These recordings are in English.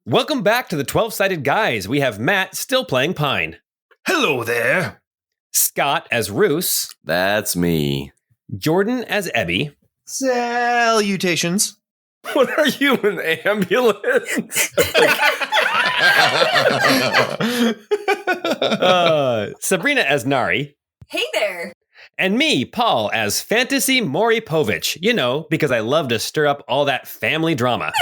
Welcome back to the 12-Sided Guys. We have Matt still playing Pine. Hello there. Scott as Roos. That's me. Jordan as Ebby. Salutations. What are you, an ambulance? Sabrina as Nari. Hey there. And me, Paul, as Fantasy Maury Povich. You know, because I love to stir up all that family drama.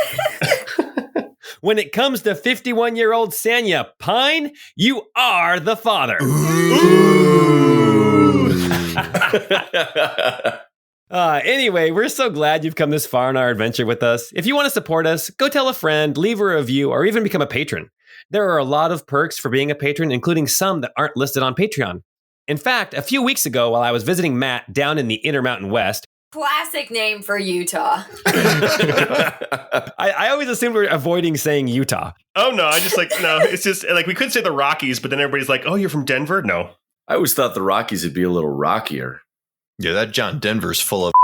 When it comes to 51-year-old Sanya Pine, you are the father. Anyway, we're so glad you've come this far in our adventure with us. If you want to support us, go tell a friend, leave a review, or even become a patron. There are a lot of perks for being a patron, including some that aren't listed on Patreon. In fact, a few weeks ago, while I was visiting Matt down in the Intermountain West, Classic name for Utah. I always assumed we were avoiding saying Utah. Oh, no, it's just like we could say the Rockies, but then everybody's like, oh, you're from Denver? No. I always thought the Rockies would be a little rockier. Yeah, that John Denver's full of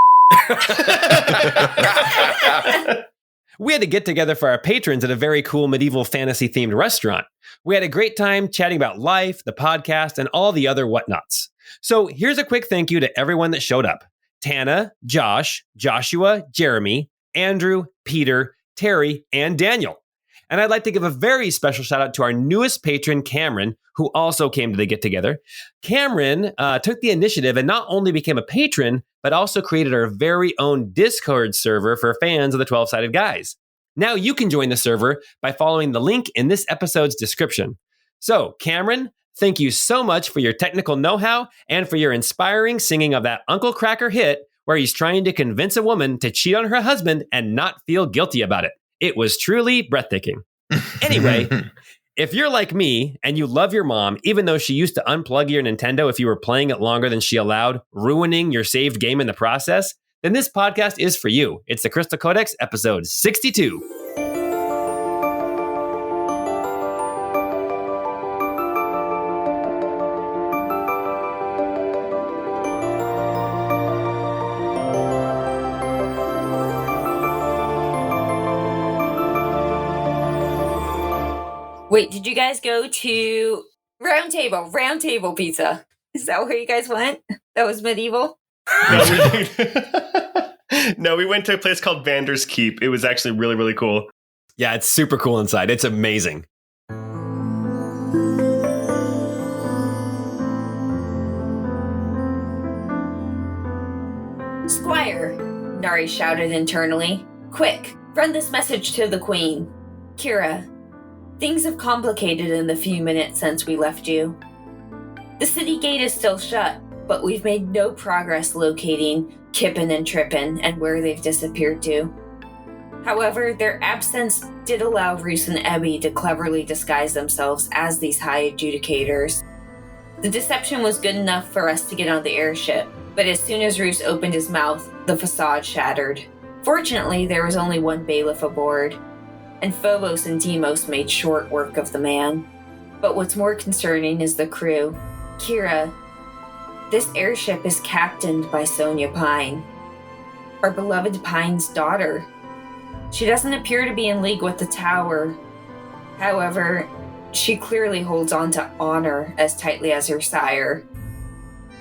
We had to get together for our patrons at a very cool medieval fantasy themed restaurant. We had a great time chatting about life, the podcast, and all the other whatnots. So here's a quick thank you to everyone that showed up. Tana, Josh, Joshua, Jeremy, Andrew, Peter, Terry, and Daniel. And I'd like to give a very special shout out to our newest patron, Cameron, who also came to the get-together. Cameron took the initiative and not only became a patron, but also created our very own Discord server for fans of the 12-Sided Guys. Now you can join the server by following the link in this episode's description. So, Cameron, thank you so much for your technical know-how and for your inspiring singing of that Uncle Cracker hit where he's trying to convince a woman to cheat on her husband and not feel guilty about it. It was truly breathtaking. Anyway, if you're like me and you love your mom, even though she used to unplug your Nintendo if you were playing it longer than she allowed, ruining your saved game in the process, then this podcast is for you. It's the Crystal Codex, episode 62. Wait, did you guys go to Round Table Pizza? Is that where you guys went? That was medieval? No, we went to a place called Vander's Keep. It was actually really, really cool. Yeah, it's super cool inside. It's amazing. Squire, Nari shouted internally. Quick, run this message to the Queen. Kira, things have complicated in the few minutes since we left you. The city gate is still shut, but we've made no progress locating Kippin and Trippin and where they've disappeared to. However, their absence did allow Roos and Ebby to cleverly disguise themselves as these High Adjudicators. The deception was good enough for us to get on the airship, but as soon as Roos opened his mouth, the facade shattered. Fortunately, there was only one bailiff aboard, and Phobos and Deimos made short work of the man. But what's more concerning is the crew. Kira, this airship is captained by Sanya Pine, our beloved Pine's daughter. She doesn't appear to be in league with the Tower. However, she clearly holds on to honor as tightly as her sire.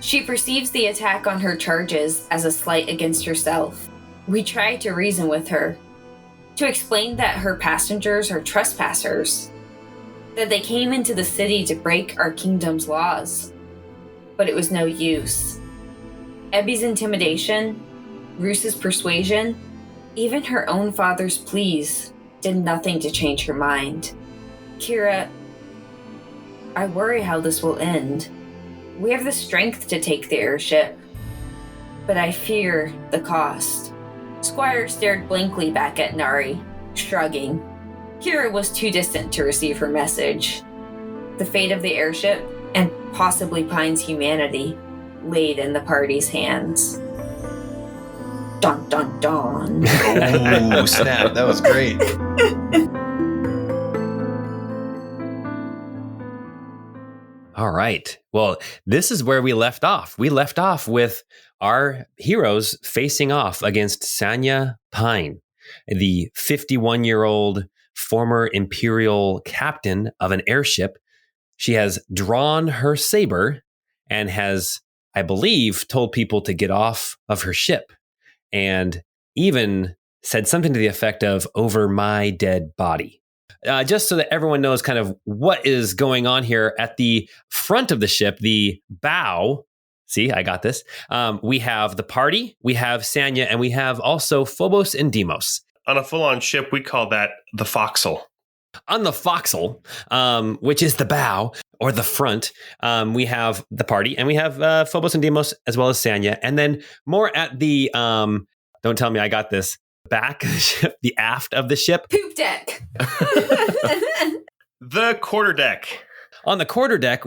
She perceives the attack on her charges as a slight against herself. We tried to reason with her, to explain that her passengers are trespassers, that they came into the city to break our kingdom's laws. But it was no use. Ebby's intimidation, Roos's persuasion, even her own father's pleas did nothing to change her mind. Kira, I worry how this will end. We have the strength to take the airship, but I fear the cost. Squire stared blankly back at Nari, shrugging. Kira was too distant to receive her message. The fate of the airship, and possibly Pine's humanity, laid in the party's hands. Dun dun dun. Oh, snap. That was great. All right. Well, this is where we left off. We left off with our heroes facing off against Sanya Pine, the 51-year-old former Imperial captain of an airship. She has drawn her saber and has, I believe, told people to get off of her ship, and even said something to the effect of "over my dead body." Just so that everyone knows kind of what is going on here, at the front of the ship, the bow. See, I got this. We have the party, we have Sanya, and we have also Phobos and Deimos. On a full-on ship, we call that the forecastle. On the forecastle, which is the bow or the front, we have the party, and we have Phobos and Deimos as well as Sanya. And then more at the, don't tell me I got this, back of the ship, the aft of the ship. Poop deck. The quarterdeck. On the quarterdeck,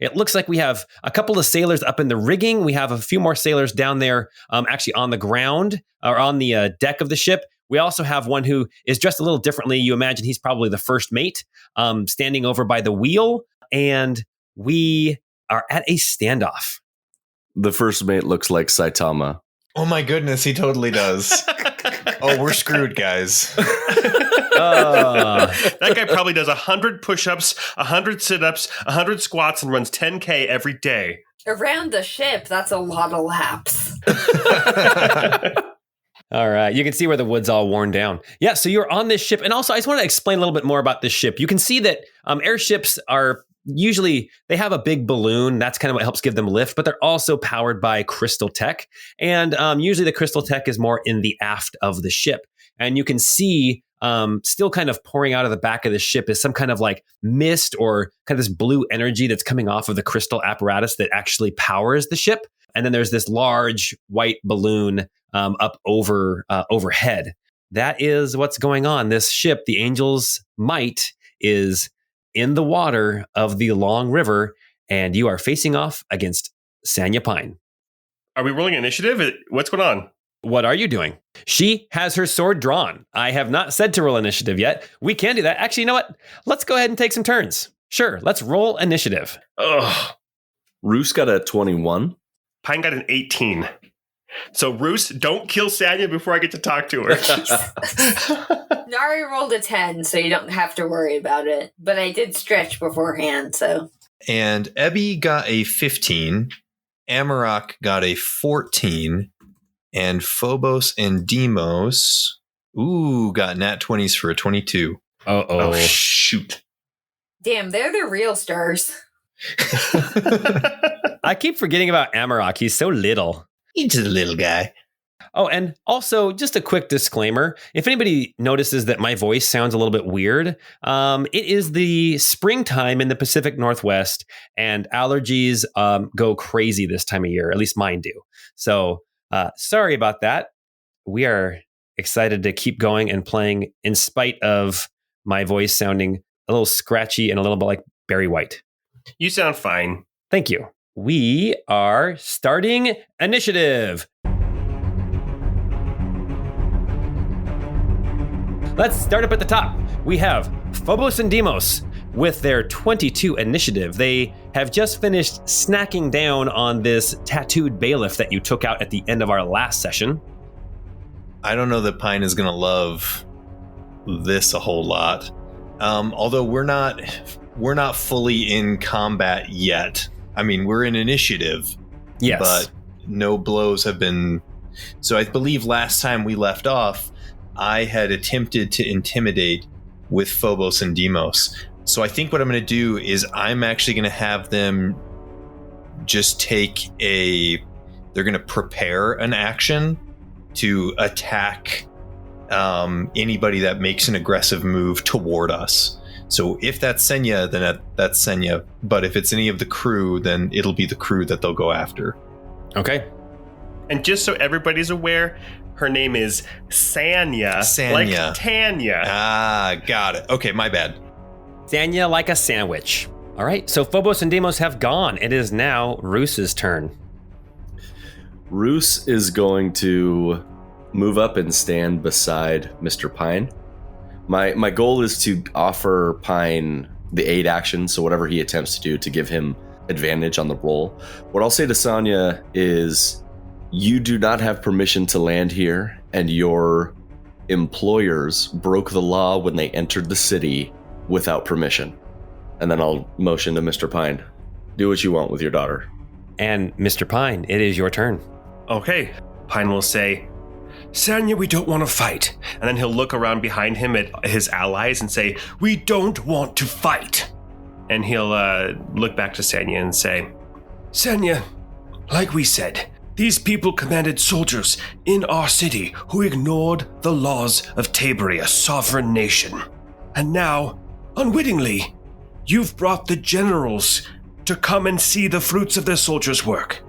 it looks like we have a couple of sailors up in the rigging. We have a few more sailors down there, actually on the ground or on the deck of the ship. We also have one who is dressed a little differently. You imagine he's probably the first mate, standing over by the wheel. And we are at a standoff. The first mate looks like Saitama. Oh my goodness, he totally does. Oh, we're screwed, guys. That guy probably does 100 push-ups, 100 sit-ups, 100 squats, and runs 10K every day. Around the ship, that's a lot of laps. All right. You can see where the wood's all worn down. Yeah. So you're on this ship. And also, I just want to explain a little bit more about this ship. You can see that airships are usually, they have a big balloon. That's kind of what helps give them lift, but they're also powered by crystal tech. And usually the crystal tech is more in the aft of the ship. And you can see still kind of pouring out of the back of the ship is some kind of like mist or kind of this blue energy that's coming off of the crystal apparatus that actually powers the ship. And then there's this large white balloon up overhead. That is what's going on. This ship, the Angel's Might, is in the water of the long river, and you are facing off against Sanya Pine. Are we rolling initiative? What's going on? What are you doing? She has her sword drawn. I have not said to roll initiative yet. We can do that. Actually, you know what? Let's go ahead and take some turns. Sure, let's roll initiative. Ugh. Roos got a 21. Pine got an 18. So, Roos, don't kill Sanya before I get to talk to her. Nari rolled a 10, so you don't have to worry about it. But I did stretch beforehand, so. And Ebby got a 15. Amarok got a 14. And Phobos and Deimos, got nat 20s for a 22. Oh, shoot. Damn, they're the real stars. I keep forgetting about Amarok. He's so little. He's just a little guy. Oh, and also, just a quick disclaimer. If anybody notices that my voice sounds a little bit weird, it is the springtime in the Pacific Northwest, and allergies go crazy this time of year. At least mine do. So sorry about that. We are excited to keep going and playing in spite of my voice sounding a little scratchy and a little bit like Barry White. You sound fine. Thank you. We are starting initiative. Let's start up at the top. We have Phobos and Deimos with their 22 initiative. They have just finished snacking down on this tattooed bailiff that you took out at the end of our last session. I don't know that Pine is going to love this a whole lot. Although we're not fully in combat yet. I mean, we're in initiative. Yes. But no blows have been. So I believe last time we left off, I had attempted to intimidate with Phobos and Deimos. So I think what I'm going to do is I'm actually going to have them just they're going to prepare an action to attack anybody that makes an aggressive move toward us. So if that's Senya, then that's Senya. But if it's any of the crew, then it'll be the crew that they'll go after. Okay. And just so everybody's aware, her name is Sanya. Sanya. Like Tanya. Ah, got it. Okay, my bad. Sanya like a sandwich. All right, so Phobos and Deimos have gone. It is now Roos's turn. Roos is going to move up and stand beside Mr. Pine. My goal is to offer Pine the aid action, so whatever he attempts to do to give him advantage on the roll. What I'll say to Sanya is, you do not have permission to land here, and your employers broke the law when they entered the city without permission. And then I'll motion to Mr. Pine. Do what you want with your daughter. And Mr. Pine, it is your turn. Okay. Pine will say, Sanya, we don't want to fight. And then he'll look around behind him at his allies and say, we don't want to fight. And he'll look back to Sanya and say, Sanya, like we said, these people commanded soldiers in our city who ignored the laws of Tabri, a sovereign nation. And now, unwittingly, you've brought the generals to come and see the fruits of their soldiers' work.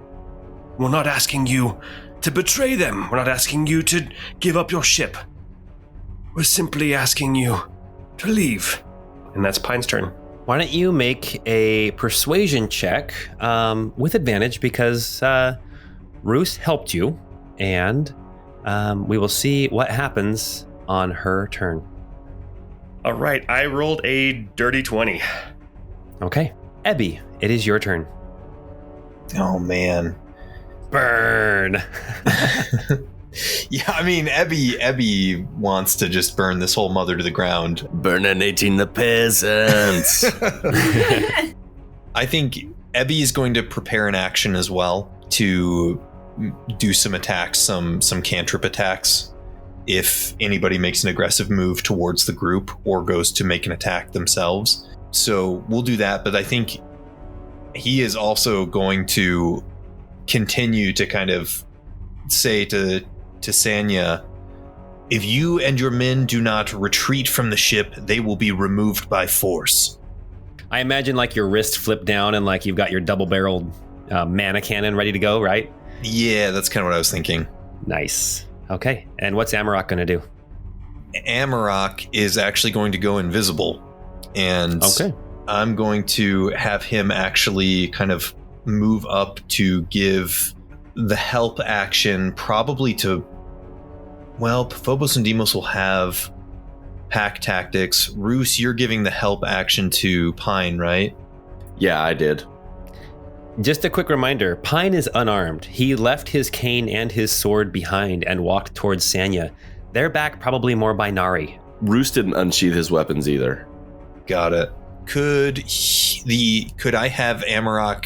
We're not asking you to betray them. We're not asking you to give up your ship. We're simply asking you to leave. And that's Pine's turn. Why don't you make a persuasion check with advantage because Roos helped you, and we will see what happens on her turn. All right, I rolled a dirty 20. Okay. Ebby, it is your turn. Oh, man. Burn. Yeah, I mean, Ebby wants to just burn this whole mother to the ground. Burninating the peasants. I think Ebby is going to prepare an action as well to do some attacks, some cantrip attacks. If anybody makes an aggressive move towards the group or goes to make an attack themselves. So we'll do that, but I think he is also going to continue to kind of say to Sanya, if you and your men do not retreat from the ship, they will be removed by force. I imagine like your wrist flipped down and like you've got your double-barreled mana cannon ready to go, right? Yeah, that's kind of what I was thinking. Nice. Okay. And what's Amarok going to do? Amarok is actually going to go invisible. And okay. I'm going to have him actually kind of move up to give the help action probably to... Well, Phobos and Deimos will have pack tactics. Roos, you're giving the help action to Pine, right? Yeah, I did. Just a quick reminder, Pine is unarmed. He left his cane and his sword behind and walked towards Sanya. They're back probably more by Nari. Roos didn't unsheath his weapons either. Got it. Could I have Amarok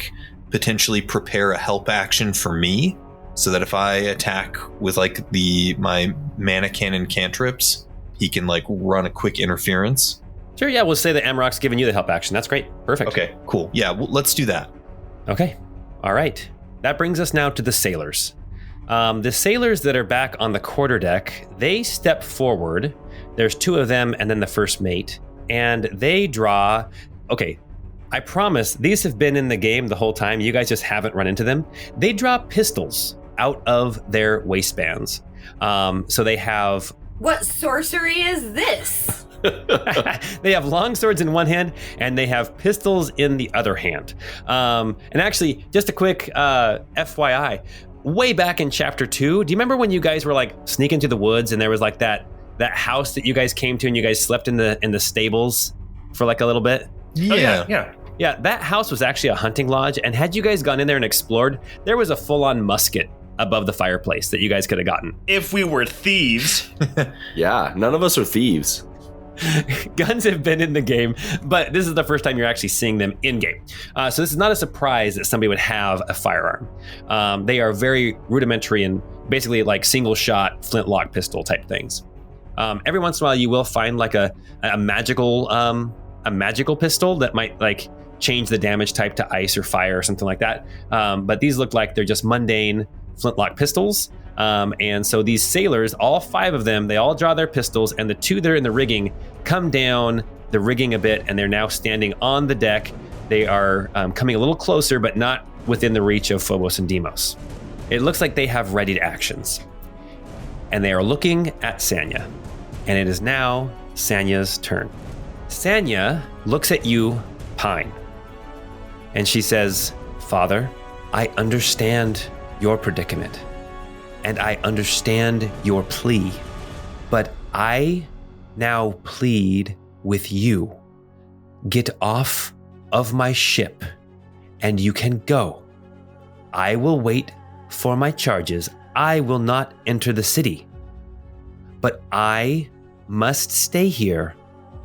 potentially prepare a help action for me? So that if I attack with like my mana cannon cantrips, he can like run a quick interference. Sure, yeah, we'll say that Amarok's giving you the help action. That's great. Perfect. Okay, cool. Yeah, well, let's do that. Okay. All right. That brings us now to the sailors. The sailors that are back on the quarterdeck, they step forward. There's two of them and then the first mate. And they draw... Okay, I promise these have been in the game the whole time. You guys just haven't run into them. They draw pistols out of their waistbands. So they have... What sorcery is this? They have long swords in one hand and they have pistols in the other hand. And actually, just a quick FYI, way back in chapter 2, do you remember when you guys were like sneaking through the woods and there was like that house that you guys came to and you guys slept in the stables for like a little bit? Yeah. Yeah, that house was actually a hunting lodge, and had you guys gone in there and explored, there was a full-on musket above the fireplace that you guys could have gotten. If we were thieves. Yeah, none of us are thieves. Guns have been in the game, but this is the first time you're actually seeing them in-game. So this is not a surprise that somebody would have a firearm. They are very rudimentary and basically like single-shot flintlock pistol type things. Every once in a while, you will find like a magical pistol that might like change the damage type to ice or fire or something like that. But these look like they're just mundane flintlock pistols. And so these sailors, all 5 of them, they all draw their pistols, and the 2 that are in the rigging come down the rigging a bit, and they're now standing on the deck. They are coming a little closer, but not within the reach of Phobos and Deimos. It looks like they have readied actions. And they are looking at Sanya. And it is now Sanya's turn. Sanya looks at you, Pine, and she says, Father, I understand your predicament, and I understand your plea, but I now plead with you. Get off of my ship, and you can go. I will wait for my charges. I will not enter the city. but I must stay here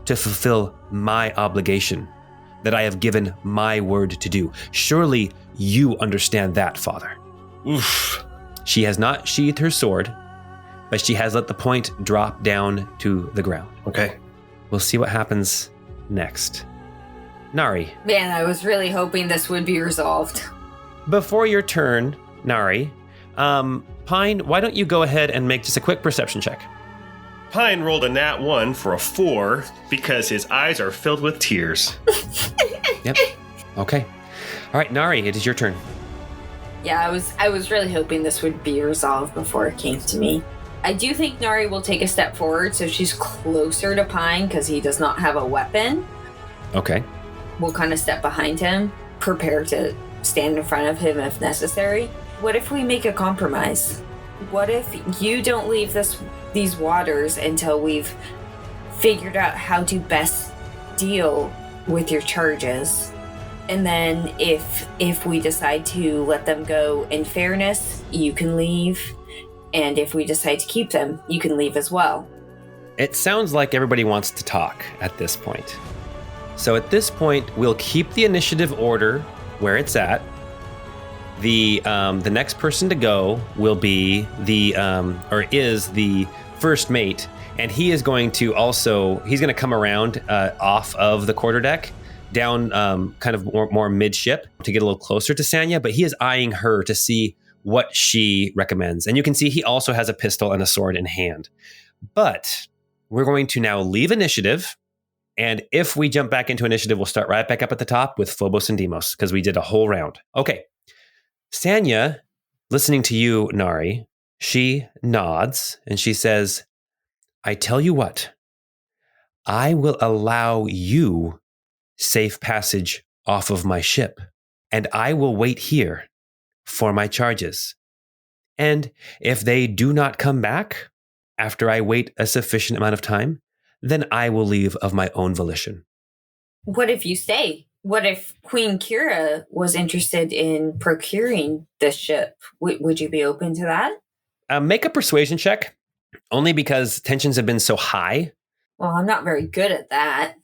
to fulfill my obligation that I have given my word to do. Surely you understand that, Father. Oof. She has not sheathed her sword, but she has let the point drop down to the ground. Okay. We'll see what happens next. Nari. Man, I was really hoping this would be resolved. Before your turn, Nari, Pine, why don't you go ahead and make just a quick perception check? Pine rolled a nat 1 for a 4 because his eyes are filled with tears. Yep. Okay. All right, Nari, it is your turn. Yeah, I was really hoping this would be resolved before it came to me. I do think Nari will take a step forward so she's closer to Pine because he does not have a weapon. Okay. We'll kind of step behind him, prepare to stand in front of him if necessary. What if we make a compromise? What if you don't leave these waters until we've figured out how to best deal with your charges? And then if we decide to let them go in fairness, you can leave. And if we decide to keep them, you can leave as well. It sounds like everybody wants to talk at this point. So at this point, we'll keep the initiative order where it's at. The next person to go will be is the first mate, and he is going to he's going to come around off of the quarterdeck down kind of more midship to get a little closer to Sanya, but he is eyeing her to see what she recommends. And you can see he also has a pistol and a sword in hand. But we're going to now leave initiative. And if we jump back into initiative, we'll start right back up at the top with Phobos and Deimos because we did a whole round. Okay. Sanya, listening to you, Nari, she nods and she says, I tell you what, I will allow you safe passage off of my ship, and I will wait here for my charges. And if they do not come back after I wait a sufficient amount of time, then I will leave of my own volition. What if you stay? What if Queen Kira was interested in procuring this ship? Would you be open to that? Make a persuasion check, only because tensions have been so high. Well, I'm not very good at that.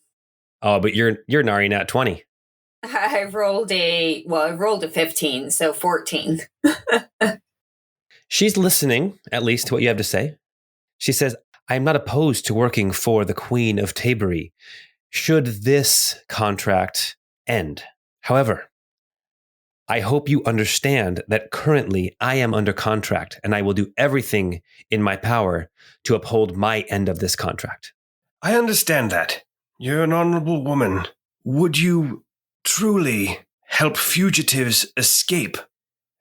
Oh, but you're Nari nat 20. I rolled a 15, so 14. She's listening, at least, to what you have to say. She says, I am not opposed to working for the Queen of Tabery, should this contract end. However, I hope you understand that currently I am under contract and I will do everything in my power to uphold my end of this contract. I understand that. You're an honorable woman. Would you truly help fugitives escape?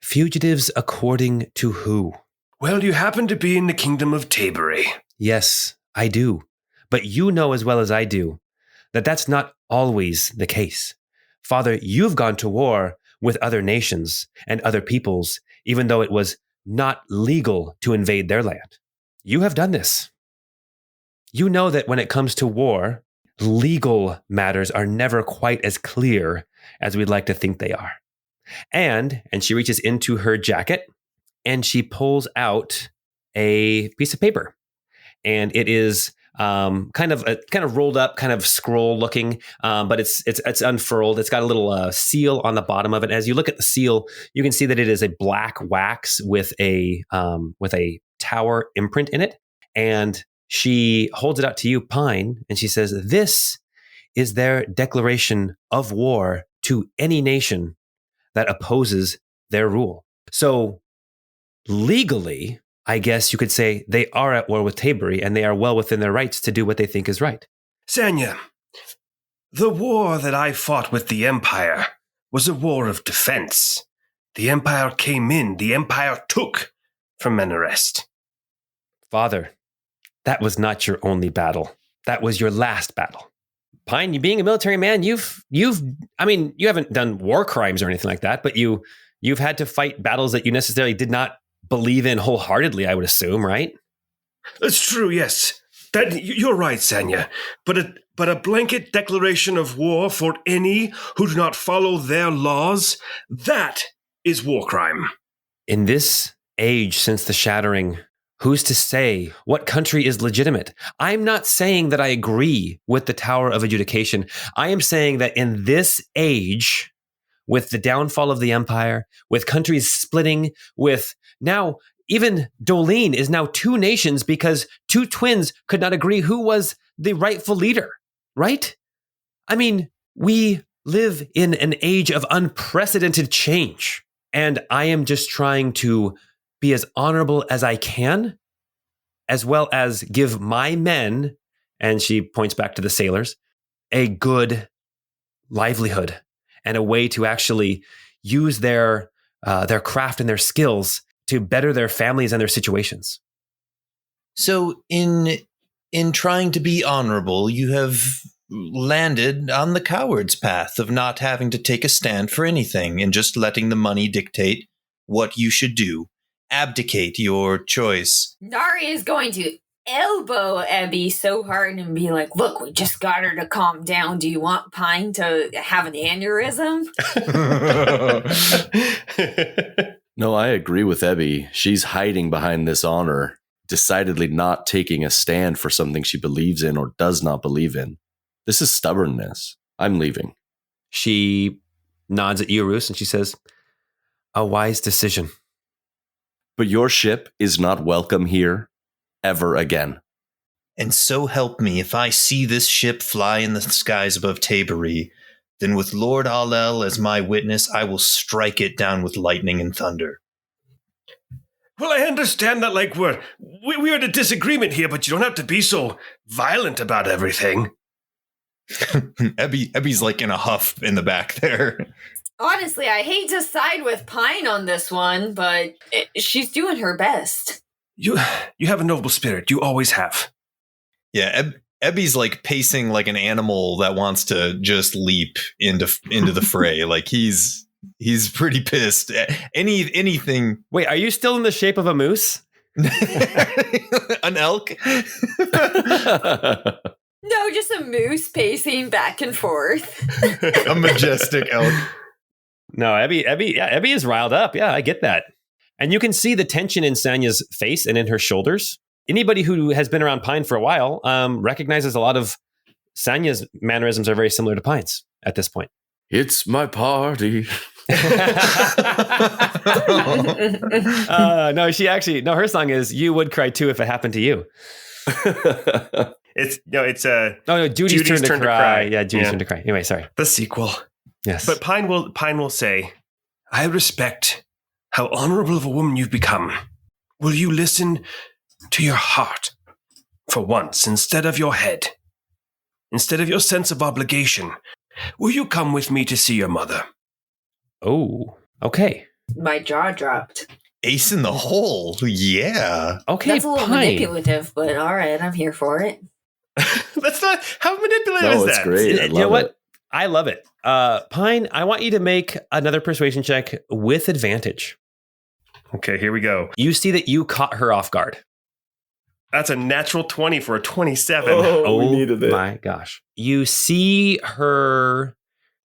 Fugitives according to who? Well, you happen to be in the kingdom of Tabery. Yes, I do. But you know as well as I do that that's not always the case. Father, you've gone to war with other nations and other peoples, even though it was not legal to invade their land. You have done this. You know that when it comes to war, legal matters are never quite as clear as we'd like to think they are. And she reaches into her jacket and she pulls out a piece of paper. And it is kind of rolled up, kind of scroll looking, but it's unfurled. It's got a little seal on the bottom of it. As you look at the seal, you can see that it is a black wax with a tower imprint in it. And she holds it out to you, Pine, and she says, "This is their declaration of war to any nation that opposes their rule." So legally, I guess you could say they are at war with Tabery and they are well within their rights to do what they think is right. Sanya, the war that I fought with the Empire was a war of defense. The Empire came in, the Empire took from Menarest. Father, that was not your only battle. That was your last battle. Pine, you being a military man, you haven't done war crimes or anything like that, but you've had to fight battles that you necessarily did not believe in wholeheartedly, I would assume, right? That's true, yes. You're right, Sanya. But a blanket declaration of war for any who do not follow their laws, that is war crime. In this age since the Shattering, Who's to say what country is legitimate? I'm not saying that I agree with the Tower of Adjudication. I am saying that in this age, with the downfall of the empire, with countries splitting, with now even Dolene is now two nations because two twins could not agree who was the rightful leader, right? I mean, we live in an age of unprecedented change, and I am just trying to be as honorable as I can, as well as give my men, and she points back to the sailors, a good livelihood and a way to actually use their craft and their skills to better their families and their situations. So in trying to be honorable, you have landed on the coward's path of not having to take a stand for anything and just letting the money dictate what you should do. Abdicate your choice. Nari is going to elbow Abby so hard and be like, look, we just got her to calm down. Do you want Pine to have an aneurysm? No, I agree with Ebby. She's hiding behind this honor, decidedly not taking a stand for something she believes in or does not believe in. This is stubbornness. I'm leaving. She nods at you, Roos, and she says, a wise decision. But your ship is not welcome here ever again. And so help me, if I see this ship fly in the skies above Tabery, then with Lord Allel as my witness, I will strike it down with lightning and thunder. Well, I understand that, like, we're in a disagreement here, but you don't have to be so violent about everything. Ebby's like in a huff in the back there. Honestly, I hate to side with Pine on this one, but she's doing her best. You have a noble spirit. You always have. Yeah, Ebby's like pacing like an animal that wants to just leap into the fray. Like he's pretty pissed. Anything. Wait, are you still in the shape of a moose? An elk? No, just a moose pacing back and forth. A majestic elk. No, Ebby is riled up. Yeah, I get that. And you can see the tension in Sanya's face and in her shoulders. Anybody who has been around Pine for a while recognizes a lot of Sanya's mannerisms are very similar to Pine's at this point. It's my party. Her song is "You Would Cry Too If It Happened to You." Judy's turn to cry. Yeah, Judy's turn to cry. Anyway, sorry. The sequel. Yes. But Pine will say, I respect how honorable of a woman you've become. Will you listen to your heart for once instead of your head? Instead of your sense of obligation, will you come with me to see your mother? Oh, okay. My jaw dropped. Ace in the hole. Yeah. Okay, That's a little Pine. manipulative, but all right, I'm here for it. That's not how manipulative is It's that? great. I You know love what? it. I love it. Pine, I want you to make another persuasion check with advantage. Okay, here we go. You see that you caught her off guard. That's a natural 20 for a 27. Oh, we needed it. My gosh. You see her,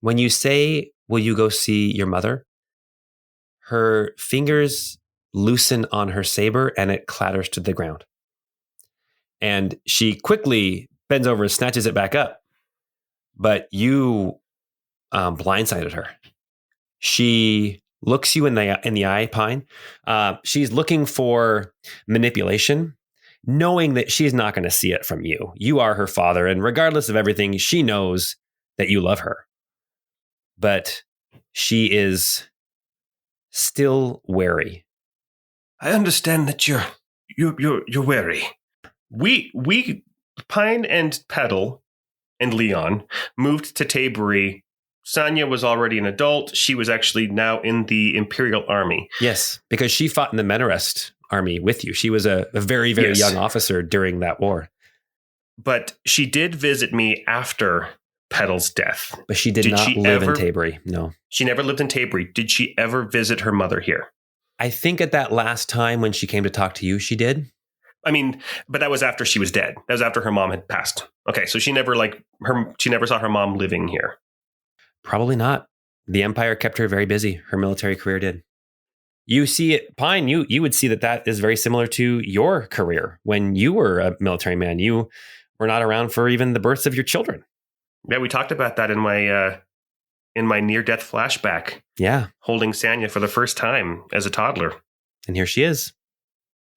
when you say, will you go see your mother? Her fingers loosen on her saber and it clatters to the ground. And she quickly bends over and snatches it back up. But you blindsided her. She looks you in the eye, Pine. She's looking for manipulation, knowing that she's not going to see it from you. You are her father, and regardless of everything, she knows that you love her. But she is still wary. I understand that you're wary. We Pine and Petal and Leon moved to Tabery. Sanya was already an adult. She was actually now in the Imperial Army. Yes, because she fought in the Menarest army with you. She was a very, very Yes. young officer during that war. But she did visit me after Petal's death. But she did not live in Tabery. No. She never lived in Tabery. Did she ever visit her mother here? I think at that last time when she came to talk to you, she did. I mean, but that was after she was dead. That was after her mom had passed. Okay, so she never saw her mom living here. Probably not. The Empire kept her very busy. Her military career did. You see it, Pine, you would see that is very similar to your career. When you were a military man, you were not around for even the births of your children. Yeah, we talked about that in my near-death flashback. Yeah. Holding Sanya for the first time as a toddler. And here she is.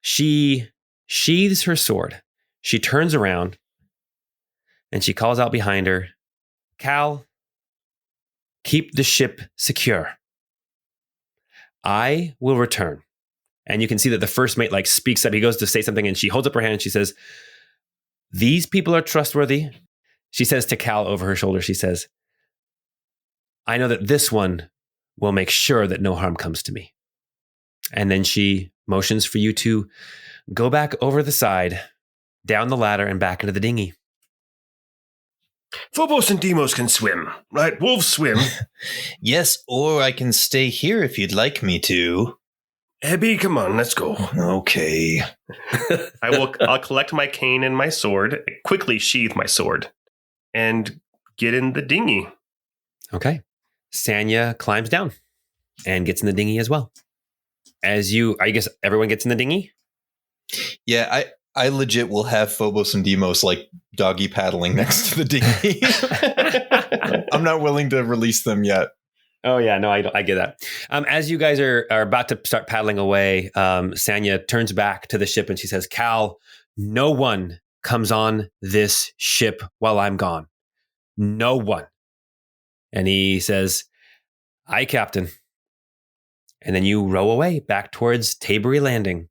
She sheathes her sword. She turns around and she calls out behind her, Cal, keep the ship secure. I will return. And you can see that the first mate speaks up. He goes to say something and she holds up her hand and she says, these people are trustworthy. She says to Cal over her shoulder, she says, I know that this one will make sure that no harm comes to me. And then she motions for you to go back over the side, down the ladder, and back into the dinghy. Phobos and Deimos can swim, right? Wolves swim. Yes, or I can stay here if you'd like me to. Abby, come on, let's go. Okay. I'll collect my cane and my sword, quickly sheath my sword, and get in the dinghy. Okay. Sanya climbs down and gets in the dinghy as well. I guess everyone gets in the dinghy? Yeah, I legit will have Phobos and Deimos doggy paddling next to the dinghy. I'm not willing to release them yet. Oh, yeah. No, I get that. As you guys are about to start paddling away, Sanya turns back to the ship and she says, Cal, no one comes on this ship while I'm gone. No one. And he says, aye, Captain. And then you row away back towards Tabery Landing.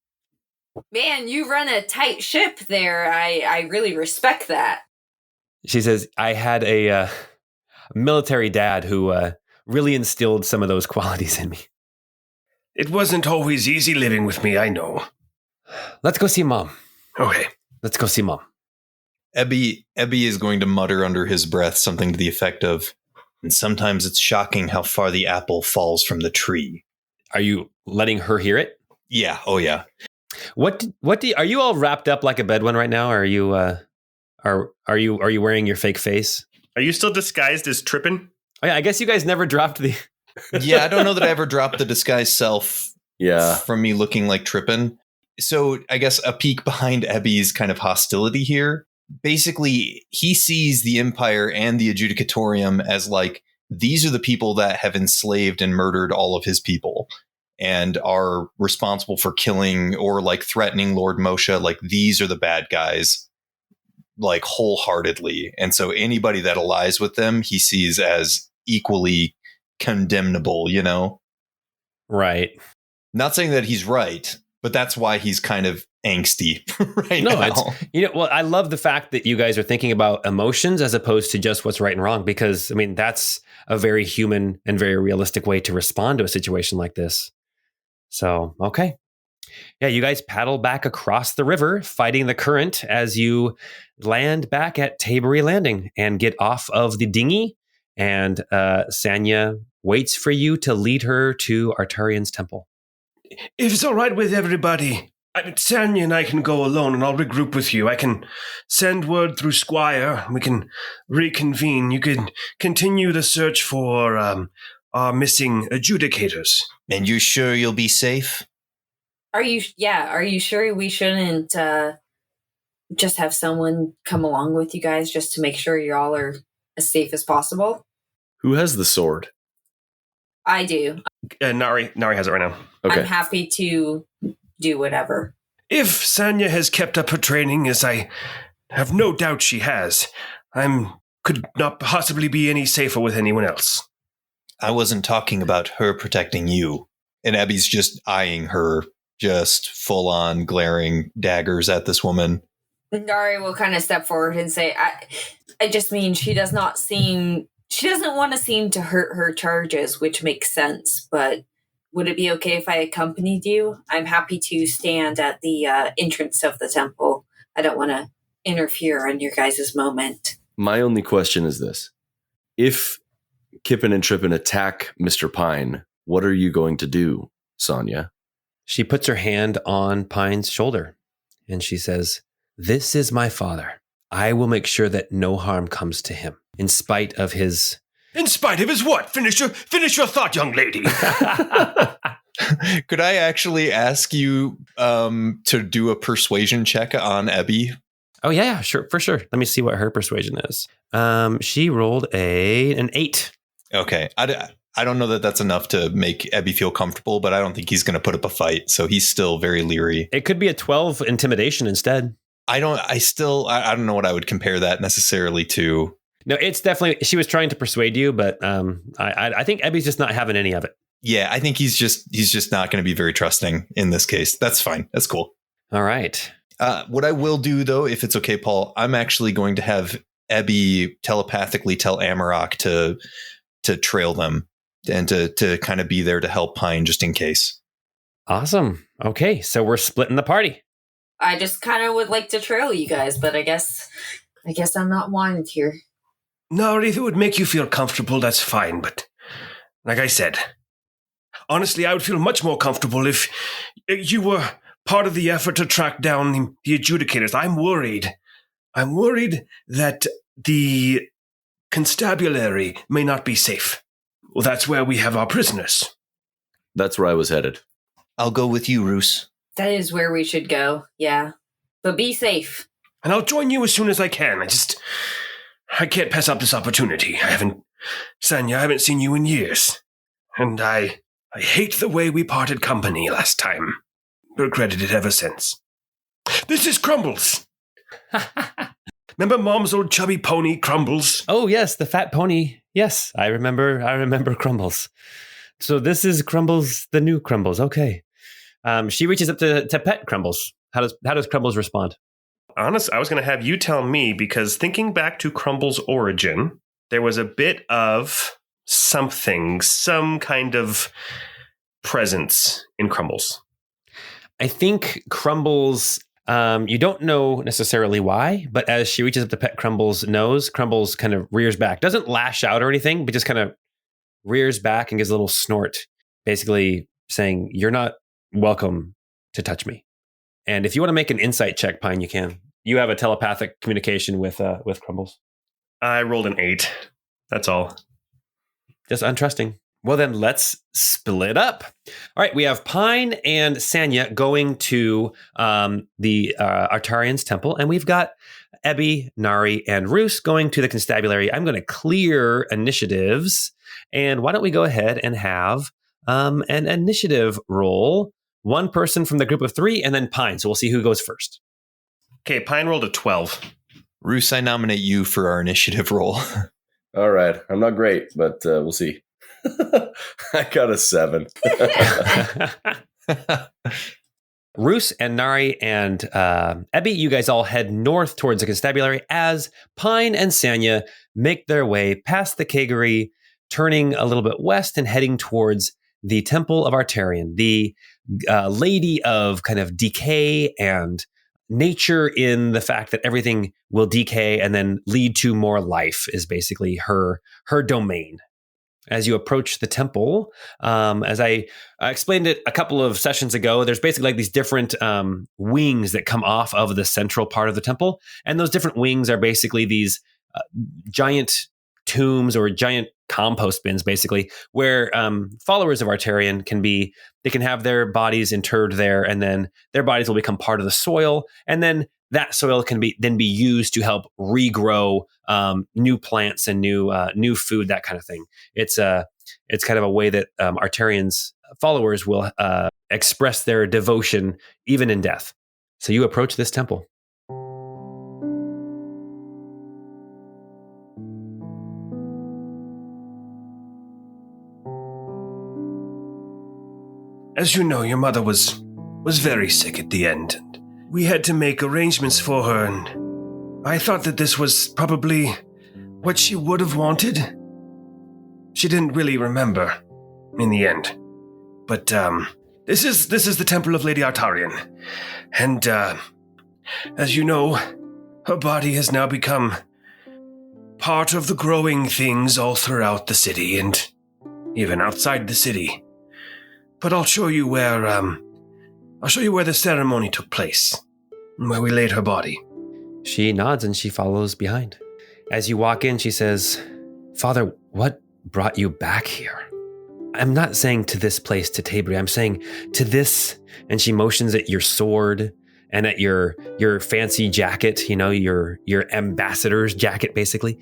Man, you run a tight ship there. I really respect that. She says, I had a military dad who really instilled some of those qualities in me. It wasn't always easy living with me, I know. Let's go see Mom. Okay. Let's go see Mom. Ebby is going to mutter under his breath something to the effect of, and sometimes it's shocking how far the apple falls from the tree. Are you letting her hear it? Yeah. Oh, yeah. Are you all wrapped up like a bedouin right now? Or are you wearing your fake face? Are you still disguised as Trippin? Oh, yeah, I guess you guys never dropped the... Yeah, I don't know that I ever dropped the disguised self from me looking like Trippin. So I guess a peek behind Ebby's kind of hostility here. Basically, he sees the Empire and the Adjudicatorium as these are the people that have enslaved and murdered all of his people and are responsible for killing or threatening Lord Moshe. These are the bad guys, wholeheartedly. And so anybody that allies with them, he sees as equally condemnable, you know? Right. Not saying that he's right, but that's why he's kind of angsty now. Well, I love the fact that you guys are thinking about emotions as opposed to just what's right and wrong, because that's a very human and very realistic way to respond to a situation like this. So, okay. Yeah, you guys paddle back across the river, fighting the current as you land back at Tabery Landing and get off of the dinghy. And Sanya waits for you to lead her to Arturian's temple. If it's all right with everybody, Sanya and I can go alone and I'll regroup with you. I can send word through Squire. We can reconvene. You can continue the search for our missing adjudicators. And you sure you'll be safe? Are you sure we shouldn't just have someone come along with you guys just to make sure you all are as safe as possible? Who has the sword? I do. Nari has it right now. Okay. I'm happy to do whatever. If Sanya has kept up her training, as I have no doubt she has, could not possibly be any safer with anyone else. I wasn't talking about her protecting you. And Abby's just eyeing her, just full on glaring daggers at this woman. Nari will kind of step forward and say, I just mean she doesn't want to seem to hurt her charges, which makes sense, but would it be okay if I accompanied you? I'm happy to stand at the entrance of the temple. I don't want to interfere in your guys' moment. My only question is this. If Kippen and Trippin attack Mr. Pine, what are you going to do, Sanya? She puts her hand on Pine's shoulder and she says, this is my father. I will make sure that no harm comes to him, in spite of his... In spite of his what? Finish your thought, young lady. Could I actually ask you to do a persuasion check on Ebby? Oh, yeah, sure, for sure. Let me see what her persuasion is. She rolled an 8. Okay. I don't know that that's enough to make Ebby feel comfortable, but I don't think he's going to put up a fight. So he's still very leery. It could be a 12 intimidation instead. I don't know what I would compare that necessarily to. No, it's definitely, she was trying to persuade you, but I think Ebby's just not having any of it. Yeah, I think he's just not going to be very trusting in this case. That's fine. That's cool. All right. What I will do, though, if it's okay, Paul, I'm actually going to have Ebby telepathically tell Amarok to trail them and to kind of be there to help Pine just in case. Awesome. Okay, so we're splitting the party. I just kind of would like to trail you guys, but I guess I'm not wanted here. Nari, if it would make you feel comfortable, that's fine. But like I said, honestly, I would feel much more comfortable if you were part of the effort to track down the adjudicators. I'm worried. I'm worried that the constabulary may not be safe. Well, that's where we have our prisoners. That's where I was headed. I'll go with you, Roos. That is where we should go, yeah. But be safe. And I'll join you as soon as I can. I can't pass up this opportunity. Sanya, I haven't seen you in years. And I hate the way we parted company last time. Regretted it ever since. This is Crumbles. Remember Mom's old chubby pony, Crumbles? Oh, yes, the fat pony. Yes, I remember Crumbles. So this is Crumbles, the new Crumbles. Okay. She reaches up to pet Crumbles. How does Crumbles respond? Honest, I was going to have you tell me, because thinking back to Crumbles' origin, there was a bit of something, some kind of presence in Crumbles. I think Crumbles, you don't know necessarily why, but as she reaches up to pet Crumbles' nose, Crumbles kind of rears back. Doesn't lash out or anything, but just kind of rears back and gives a little snort, basically saying, "You're not welcome to touch me." And if you want to make an insight check, Pine, you can. You have a telepathic communication with Crumbles. I rolled an 8. That's all. Just untrusting. Well, then let's split up. All right, we have Pine and Sanya going to the Artarian's temple, and we've got Ebby, Nari, and Roos going to the constabulary. I'm going to clear initiatives, and why don't we go ahead and have an initiative roll. One person from the group of 3, and then Pine. So we'll see who goes first. Okay, Pine rolled a 12. Roos, I nominate you for our initiative roll. All right. I'm not great, but we'll see. I got a 7. Roos and Nari and Ebby, you guys all head north towards the constabulary as Pine and Sanya make their way past the Kagari, turning a little bit west and heading towards the Temple of Artarian, the lady of kind of decay and nature, in the fact that everything will decay and then lead to more life, is basically her domain. As you approach the temple, as I explained it a couple of sessions ago, there's basically like these different wings that come off of the central part of the temple. And those different wings are basically these giant tombs or giant compost bins, basically, where followers of Artarian they can have their bodies interred there, and then their bodies will become part of the soil, and then that soil can be used to help regrow new plants and new food, that kind of thing. It's kind of a way that Artarian's followers will express their devotion even in death. So you approach this temple. As you know, your mother was very sick at the end, and we had to make arrangements for her, and I thought that this was probably what she would have wanted. She didn't really remember in the end. But this is the Temple of Lady Artarian, and as you know, her body has now become part of the growing things all throughout the city and even outside the city. But I'll show you where the ceremony took place, where we laid her body. She nods and she follows behind. As you walk in, she says, "Father, what brought you back here?" I'm not saying to this place, to Tabri. I'm saying to this, and she motions at your sword and at your fancy jacket, your ambassador's jacket, basically.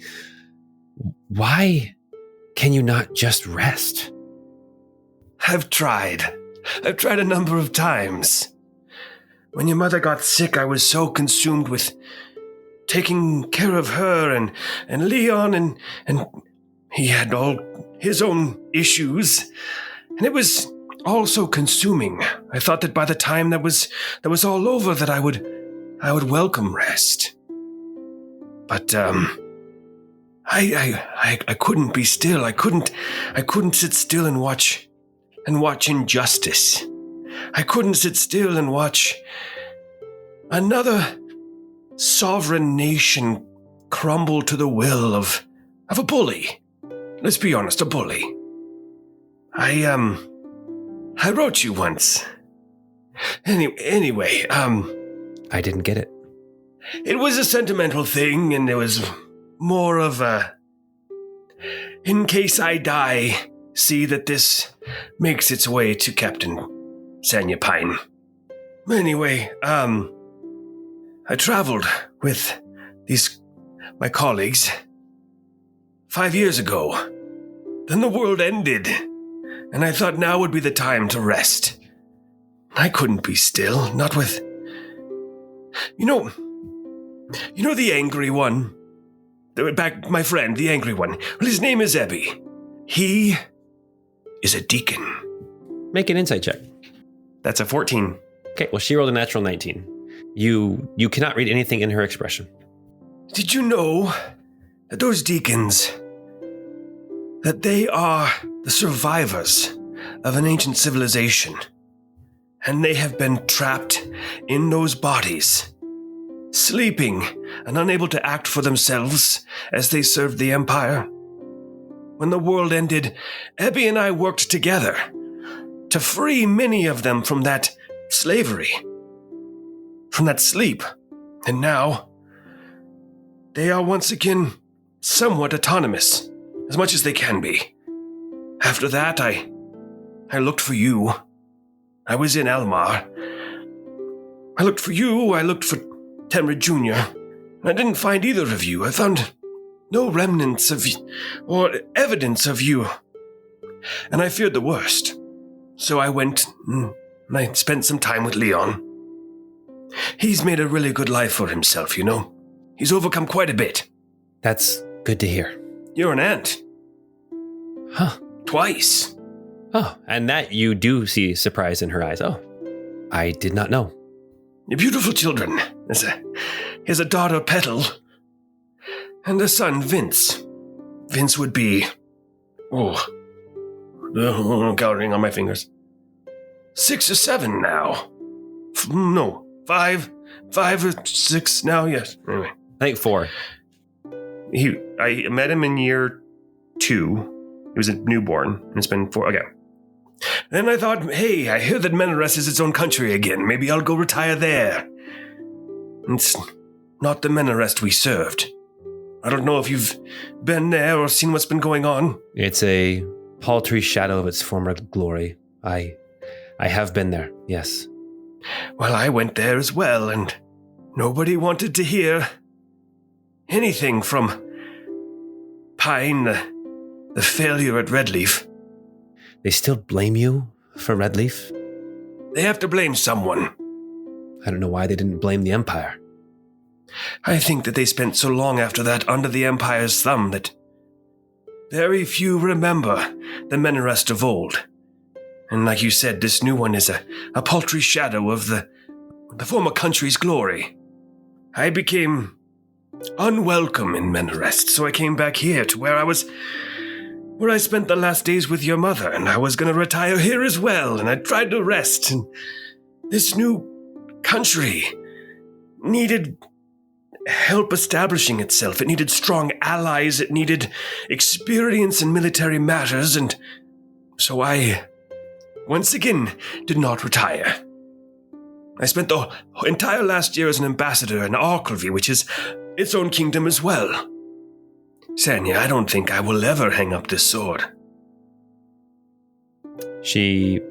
Why can you not just rest? I've tried a number of times. When your mother got sick, I was so consumed with taking care of her and Leon, and he had all his own issues, and it was all so consuming. I thought that by the time that was all over, that I would welcome rest. But I couldn't be still. I couldn't sit still and watch injustice. I couldn't sit still and watch another sovereign nation crumble to the will of a bully. Let's be honest, a bully. I wrote you once. Anyway, I didn't get it. It was a sentimental thing, and it was more of a, in case I die, see that this makes its way to Captain Sanya Pine. Anyway, I traveled with my colleagues 5 years ago. Then the world ended, and I thought now would be the time to rest. I couldn't be still, not with... You know the angry one? My friend, the angry one. Well, his name is Ebby. He is a deacon. Make an insight check. That's a 14. Okay, well, she rolled a natural 19. You cannot read anything in her expression. Did you know that those deacons, that they are the survivors of an ancient civilization, and they have been trapped in those bodies, sleeping and unable to act for themselves as they served the Empire? When the world ended, Ebby and I worked together to free many of them from that slavery, from that sleep, and now they are once again somewhat autonomous, as much as they can be. After that, I looked for you. I was in Almar. I looked for you, I looked for Temrid Jr. I didn't find either of you. I found no remnants of or evidence of you. And I feared the worst. So I went and I spent some time with Leon. He's made a really good life for himself, He's overcome quite a bit. That's good to hear. You're an aunt. Huh. Twice. Oh, and that you do see surprise in her eyes. Oh, I did not know. You're beautiful children. He has a daughter, Petal, and a son, Vince. Vince would be... counting on my fingers. 6 or 7 now. No, 5 or 6 now, yes. Anyway. I think 4. I met him in year 2. He was a newborn, and it's been 4. Okay. Then I thought, hey, I hear that Menarest is its own country again. Maybe I'll go retire there. It's not the Menarest we served. I don't know if you've been there or seen what's been going on. It's a paltry shadow of its former glory. I have been there, yes. Well, I went there as well, and nobody wanted to hear anything from Pine, the failure at Redleaf. They still blame you for Redleaf? They have to blame someone. I don't know why they didn't blame the Empire. I think that they spent so long after that under the Empire's thumb that very few remember the Menarest of old. And like you said, this new one is a paltry shadow of the former country's glory. I became unwelcome in Menarest, so I came back here to where I spent the last days with your mother, and I was going to retire here as well, and I tried to rest, and this new country needed help establishing itself. It needed strong allies, it needed experience in military matters, and so I, once again, did not retire. I spent the entire last year as an ambassador in Arklevy, which is its own kingdom as well. Sanya, I don't think I will ever hang up this sword. She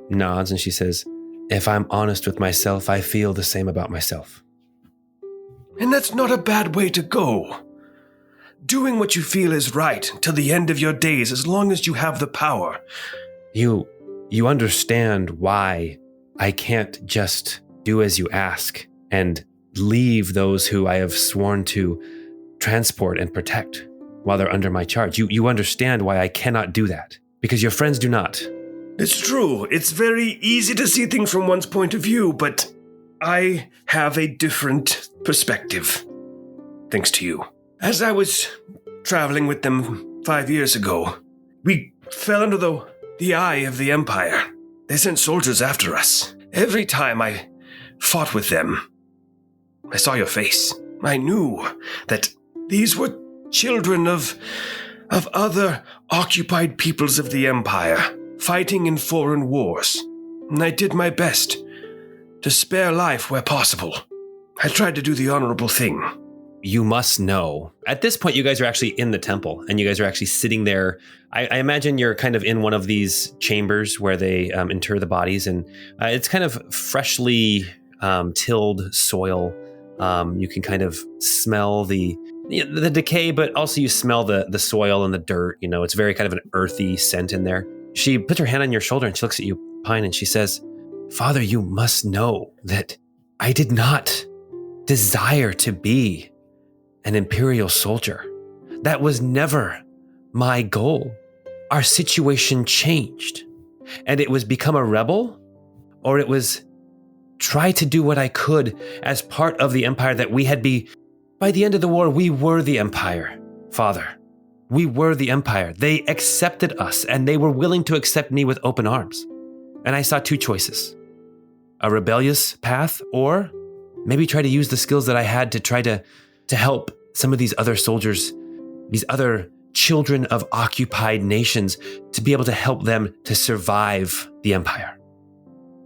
nods and she says, if I'm honest with myself, I feel the same about myself. And that's not a bad way to go. Doing what you feel is right till the end of your days, as long as you have the power. You understand why I can't just do as you ask and leave those who I have sworn to transport and protect while they're under my charge. You understand why I cannot do that, because your friends do not. It's true. It's very easy to see things from one's point of view, but I have a different perspective, thanks to you. As I was traveling with them 5 years ago, we fell under the eye of the Empire. They sent soldiers after us. Every time I fought with them, I saw your face. I knew that these were children of other occupied peoples of the Empire, fighting in foreign wars. And I did my best to spare life where possible. I tried to do the honorable thing. You must know. At this point, you guys are actually in the temple, and you guys are actually sitting there. I imagine you're kind of in one of these chambers where they inter the bodies, and it's kind of freshly tilled soil. You can kind of smell the decay, but also you smell the soil and the dirt. You know, it's very kind of an earthy scent in there. She puts her hand on your shoulder and she looks at you, Pine, and she says, Father, you must know that I did not desire to be an Imperial soldier. That was never my goal. Our situation changed, and it was become a rebel, or it was try to do what I could as part of the Empire that we had by the end of the war, we were the Empire, Father. We were the Empire. They accepted us, and they were willing to accept me with open arms. And I saw two choices: a rebellious path, or maybe try to use the skills that I had to try to help some of these other soldiers, these other children of occupied nations, to be able to help them to survive the Empire.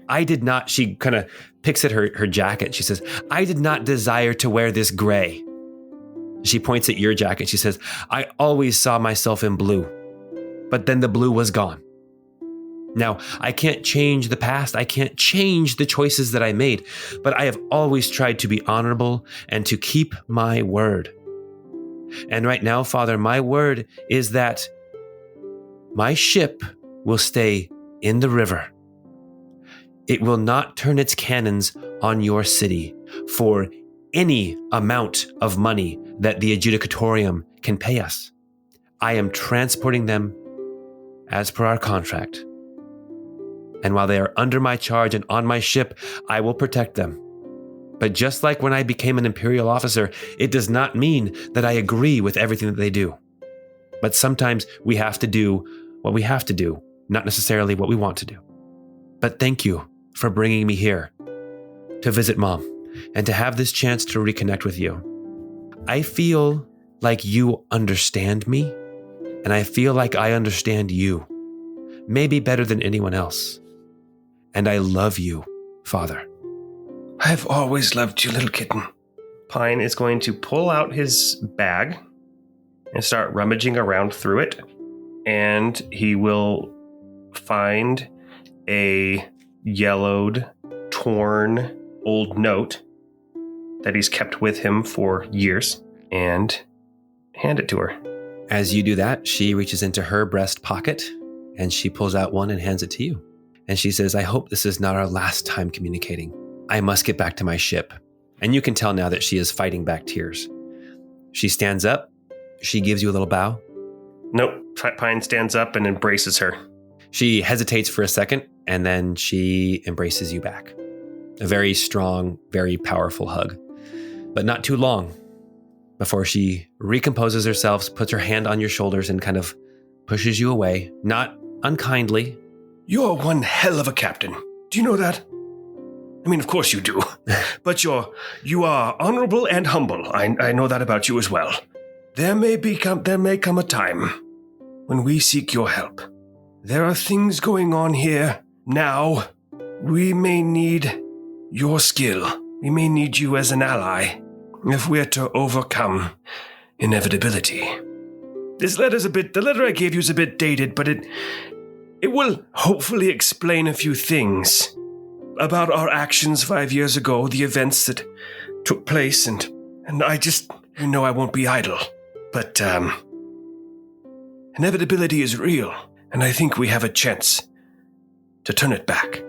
I did not, she kind of picks at her jacket. She says, I did not desire to wear this gray. She points at your jacket. She says, I always saw myself in blue, but then the blue was gone. Now, I can't change the past. I can't change the choices that I made, but I have always tried to be honorable and to keep my word. And right now, Father, my word is that my ship will stay in the river. It will not turn its cannons on your city for any amount of money that the Adjudicatorium can pay us. I am transporting them as per our contract. And while they are under my charge and on my ship, I will protect them. But just like when I became an Imperial officer, it does not mean that I agree with everything that they do. But sometimes we have to do what we have to do, not necessarily what we want to do. But thank you for bringing me here to visit Mom and to have this chance to reconnect with you. I feel like you understand me, and I feel like I understand you, maybe better than anyone else. And I love you, Father. I've always loved you, little kitten. Pine is going to pull out his bag and start rummaging around through it, and he will find a yellowed, torn, old note that he's kept with him for years and hand it to her. As you do that, she reaches into her breast pocket and she pulls out one and hands it to you. And she says, I hope this is not our last time communicating. I must get back to my ship. And you can tell now that she is fighting back tears. She stands up. She gives you a little bow. Nope. Pine stands up and embraces her. She hesitates for a second, and then she embraces you back. A very strong, very powerful hug. But not too long before she recomposes herself, puts her hand on your shoulders, and kind of pushes you away, not unkindly. You're one hell of a captain. Do you know that? I mean, of course you do. But you are honorable and humble. I know that about you as well. There may come a time when we seek your help. There are things going on here now. We may need your skill. We may need you as an ally if we're to overcome inevitability. The letter I gave you is a bit dated, but It will hopefully explain a few things about our actions 5 years ago, the events that took place, and I know I won't be idle. But inevitability is real, and I think we have a chance to turn it back.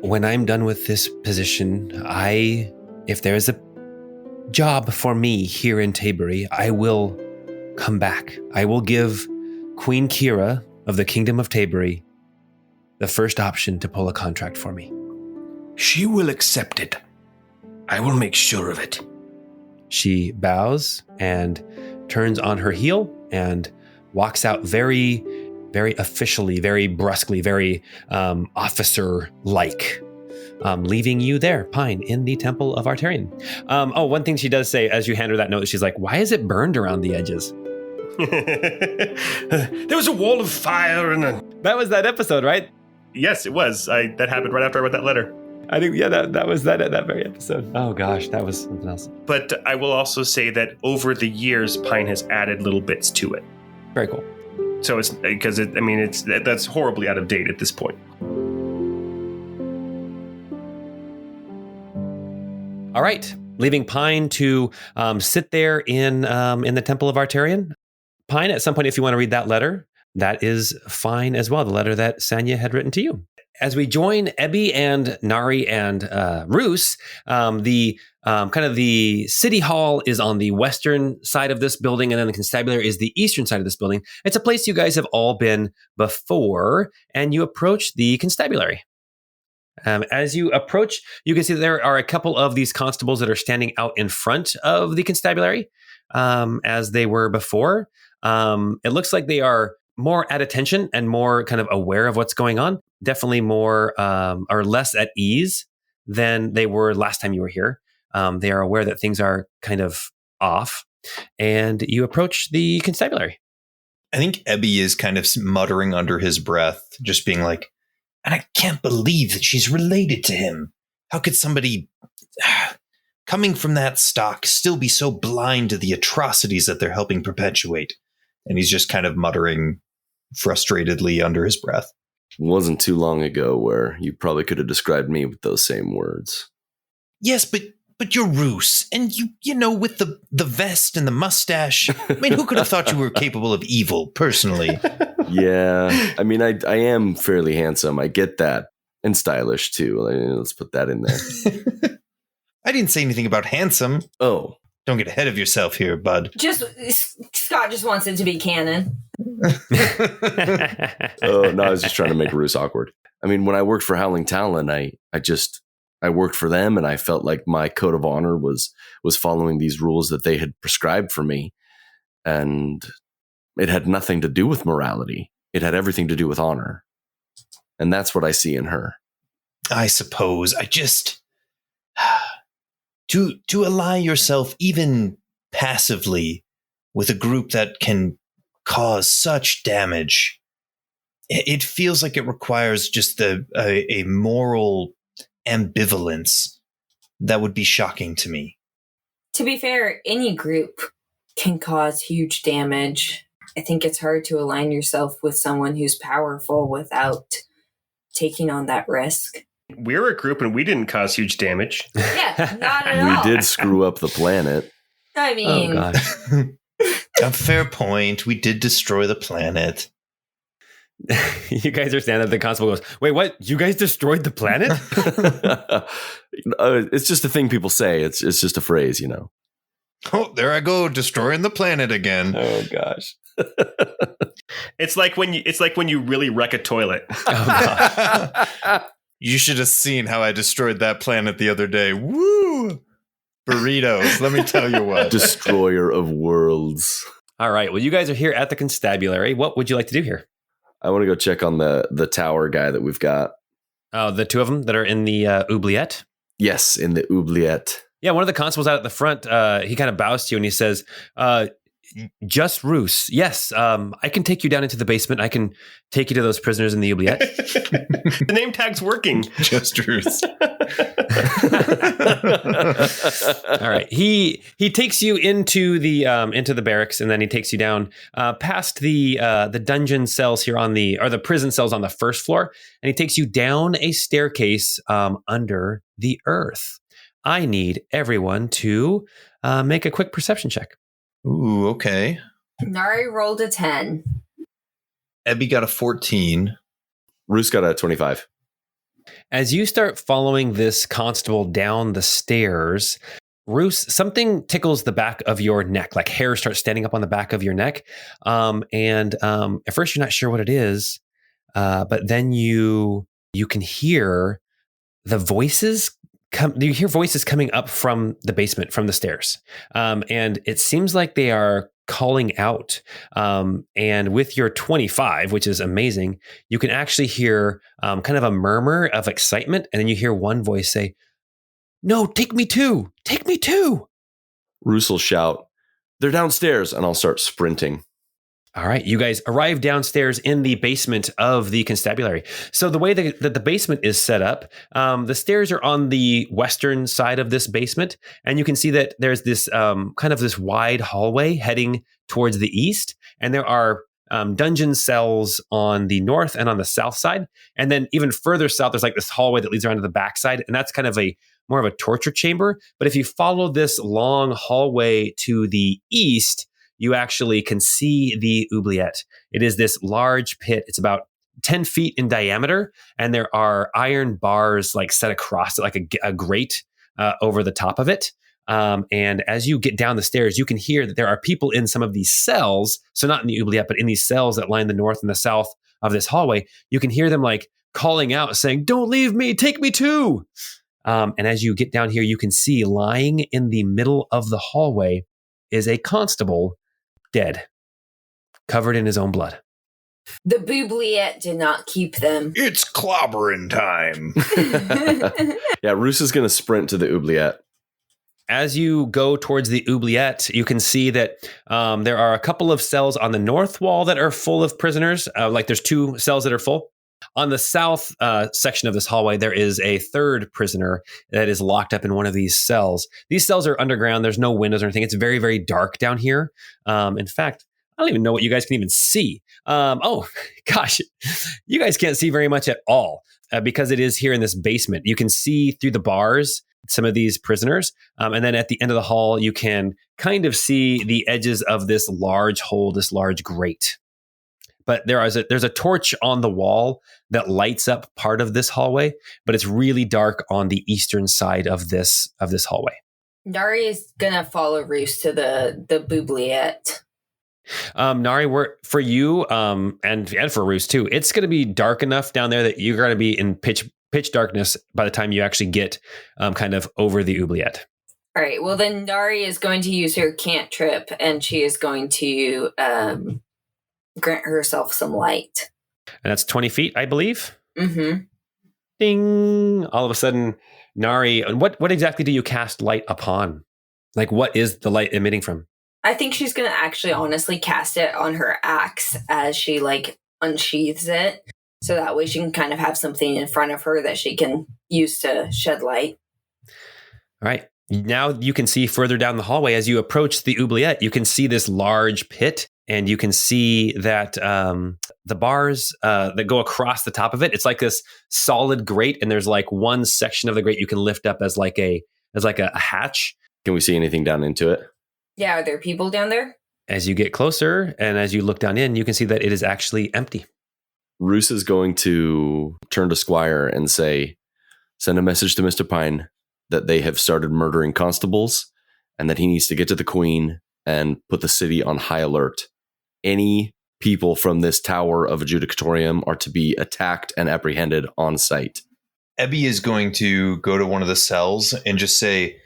When I'm done with this position, if there's a job for me here in Tabury, I will come back. I will give Queen Kira of the Kingdom of Tabury the first option to pull a contract for me. She will accept it. I will make sure of it. She bows and turns on her heel and walks out very, very officially, very brusquely, very officer-like, leaving you there, Pine, in the Temple of Arterion. One thing she does say as you hand her that note, she's like, why is it burned around the edges? There was a wall of fire and That was that episode, right? Yes, it was. That happened right after I wrote that letter. I think, that was that very episode. Oh gosh, that was something else. But I will also say that over the years, Pine has added little bits to it. Very cool. So it's because that's horribly out of date at this point. All right, leaving Pine to sit there in the Temple of Arterion. Pine, at some point, if you want to read that letter, that is fine as well. The letter that Sanya had written to you. As we join Ebby and Nari and Roos, the kind of the city hall is on the western side of this building, and then the constabulary is the eastern side of this building. It's a place you guys have all been before, and you approach the constabulary. As you approach, you can see that there are a couple of these constables that are standing out in front of the constabulary, as they were before. It looks like they are more at attention and more kind of aware of what's going on. Definitely more or less at ease than they were last time you were here. They are aware that things are kind of off, and you approach the constabulary. I think Ebby is kind of muttering under his breath, just being like, and I can't believe that she's related to him. How could somebody coming from that stock still be so blind to the atrocities that they're helping perpetuate? And he's just kind of muttering frustratedly under his breath. It wasn't too long ago where you probably could have described me with those same words. Yes, but you're Roos, and you know, with the vest and the mustache. I mean, who could have thought you were capable of evil, personally? Yeah, I mean, I am fairly handsome. I get that. And stylish, too. Let's put that in there. I didn't say anything about handsome. Oh. Don't get ahead of yourself here, bud. Scott just wants it to be canon. Oh, no, I was just trying to make Roos awkward. I mean, when I worked for Howling Talon, I worked for them, and I felt like my code of honor was following these rules that they had prescribed for me. And it had nothing to do with morality. It had everything to do with honor. And that's what I see in her. I suppose. I just... To ally yourself even passively with a group that can cause such damage, it feels like it requires just a moral ambivalence that would be shocking to me. To be fair, any group can cause huge damage. I think it's hard to align yourself with someone who's powerful without taking on that risk. We're a group and we didn't cause huge damage. Yeah, not at all. We did screw up the planet. I mean... Oh, gosh. A fair point. We did destroy the planet. You guys are standing there. The constable goes, wait, what? You guys destroyed the planet? It's just a thing people say. It's just a phrase, you know. Oh, there I go, destroying the planet again. Oh, gosh. It's like when you really wreck a toilet. Oh, gosh. You should have seen how I destroyed that planet the other day. Woo! Burritos, let me tell you what. Destroyer of worlds. All right. Well, you guys are here at the constabulary. What would you like to do here? I want to go check on the tower guy that we've got. Oh, the two of them that are in the oubliette? Yes, in the oubliette. Yeah, one of the constables out at the front, he kind of bows to you and he says, Just Roos. Yes, I can take you down into the basement. I can take you to those prisoners in the oubliette. The name tag's working. Just Ruth. All right. He takes you into the barracks, and then he takes you down past the dungeon cells here or the prison cells on the first floor, and he takes you down a staircase under the earth. I need everyone to make a quick perception check. Ooh, okay. Nari rolled a 10. Ebby got a 14. Roos got a 25. As you start following this constable down the stairs, Roos, something tickles the back of your neck, like hair starts standing up on the back of your neck. And at first you're not sure what it is, but then you can hear the voices you hear voices coming up from the basement, from the stairs. And it seems like they are calling out. And with your 25, which is amazing, you can actually hear kind of a murmur of excitement. And then you hear one voice say, "No, take me too. Take me too." Roos will shout, "They're downstairs," and I'll start sprinting. All right, you guys arrive downstairs in the basement of the constabulary. So the way that the basement is set up, the stairs are on the western side of this basement, and you can see that there's this kind of this wide hallway heading towards the east, and there are dungeon cells on the north and on the south side, and then even further south, there's like this hallway that leads around to the backside, and that's kind of more of a torture chamber. But if you follow this long hallway to the east, you actually can see the oubliette. It is this large pit. It's about 10 feet in diameter, and there are iron bars like set across it, like a grate over the top of it. And as you get down the stairs, you can hear that there are people in some of these cells. So not in the oubliette, but in these cells that line the north and the south of this hallway. You can hear them like calling out, saying, "Don't leave me, take me too." And as you get down here, you can see lying in the middle of the hallway is a constable, dead, covered in his own blood. The oubliette did not keep them. It's clobbering time. Yeah, Roos is going to sprint to the oubliette. As you go towards the oubliette, you can see that there are a couple of cells on the north wall that are full of prisoners. Like there's 2 cells that are full. On the south section of this hallway, there is a third prisoner that is locked up in one of these cells. These cells are underground. There's no windows or anything. It's very, very dark down here. In fact, I don't even know what you guys can even see. Oh, gosh, you guys can't see very much at all because it is here in this basement. You can see through the bars some of these prisoners. And then at the end of the hall, you can kind of see the edges of this large hole, this large grate. But there's a torch on the wall that lights up part of this hallway, but it's really dark on the eastern side of this hallway. Nari is gonna follow Roos to the oubliette. Nari, for you and for Roos too, it's going to be dark enough down there that you're going to be in pitch darkness by the time you actually get kind of over the oubliette. All right. Well, then Nari is going to use her cantrip, and she is going to grant herself some light. And that's 20 feet, I believe. Mm-hmm. Ding! All of a sudden, Nari, what exactly do you cast light upon? Like, what is the light emitting from? I think she's going to actually honestly cast it on her axe as she unsheathes it. So that way she can kind of have something in front of her that she can use to shed light. All right. Now you can see further down the hallway as you approach the oubliette, you can see this large pit, and you can see that the bars that go across the top of it, it's like this solid grate, and there's like one section of the grate you can lift up as like a hatch. Can we see anything down into it? Yeah, are there people down there? As you get closer and as you look down in, you can see that it is actually empty. Roos is going to turn to Squire and say, "Send a message to Mr. Pine that they have started murdering constables and that he needs to get to the Queen and put the city on high alert. Any people from this tower of Adjudicatorium are to be attacked and apprehended on sight." Ebby is going to go to one of the cells and just say,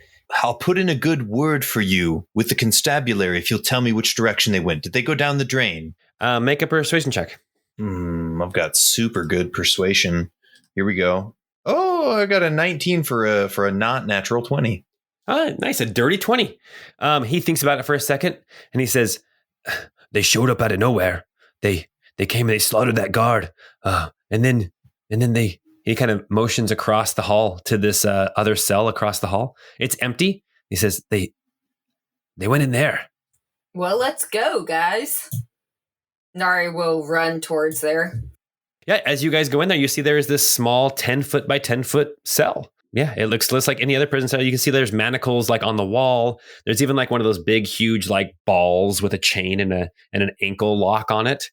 "I'll put in a good word for you with the constabulary if you'll tell me which direction they went. Did they go down the drain?" Make a persuasion check. I've got super good persuasion. Here we go. Oh, I got a 19 for a not natural 20. Nice, a dirty 20. He thinks about it for a second, and he says, they showed up out of nowhere. They came and they slaughtered that guard. And then he kind of motions across the hall to this other cell across the hall. It's empty. He says, they went in there. Well, let's go, guys. Nari will run towards there. Yeah, as you guys go in there, you see there is this small 10-foot by 10-foot cell. Yeah, it looks like any other prison cell. You can see there's manacles like on the wall. There's even like one of those big, huge like balls with a chain and an ankle lock on it,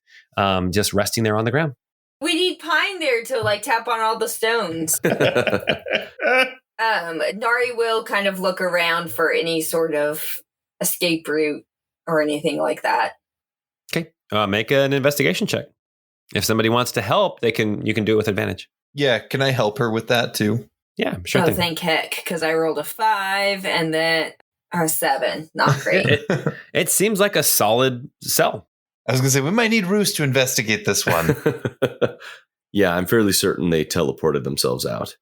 just resting there on the ground. We need Pine there to like tap on all the stones. Nari will kind of look around for any sort of escape route or anything like that. Okay, make an investigation check. If somebody wants to help, you can do it with advantage. Yeah, can I help her with that too? Yeah, sure. Oh, thank heck, because I rolled a 5 and then a 7. Not great. It seems like a solid cell. I was going to say, we might need Roos to investigate this one. Yeah, I'm fairly certain they teleported themselves out.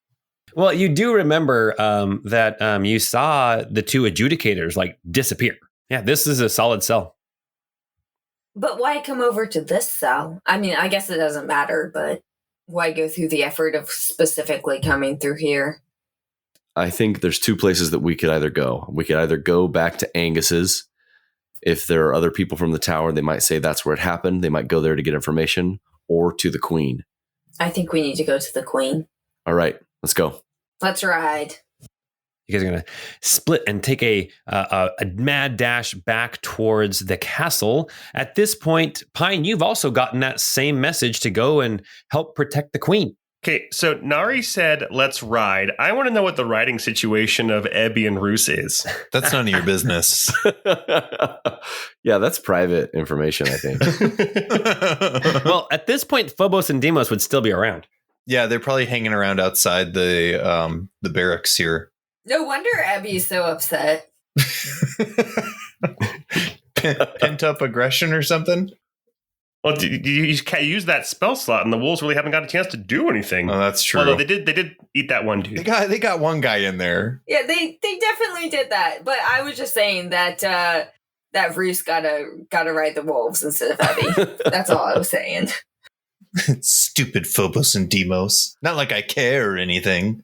Well, you do remember that you saw the 2 adjudicators like disappear. Yeah, this is a solid cell. But why come over to this cell? I mean, I guess it doesn't matter, but why go through the effort of specifically coming through here? I think there's 2 places that we could either go. We could either go back to Angus's. If there are other people from the tower, they might say that's where it happened. They might go there to get information, or to the Queen. I think we need to go to the Queen. All right, let's go. Let's ride. You guys are going to split and take a mad dash back towards the castle. At this point, Pine, you've also gotten that same message to go and help protect the Queen. Okay, so Nari said, let's ride. I want to know what the riding situation of Ebby and Roos is. That's none of your business. Yeah, that's private information, I think. Well, at this point, Phobos and Deimos would still be around. Yeah, they're probably hanging around outside the barracks here. No wonder Abby's so upset. Pent up aggression or something? Well, you can't use that spell slot, and the wolves really haven't got a chance to do anything. Oh, that's true. Although they did eat that one dude. They got one guy in there. Yeah, they definitely did that. But I was just saying that that Roos gotta ride the wolves instead of Abby. That's all I was saying. Stupid Phobos and Deimos. Not like I care or anything.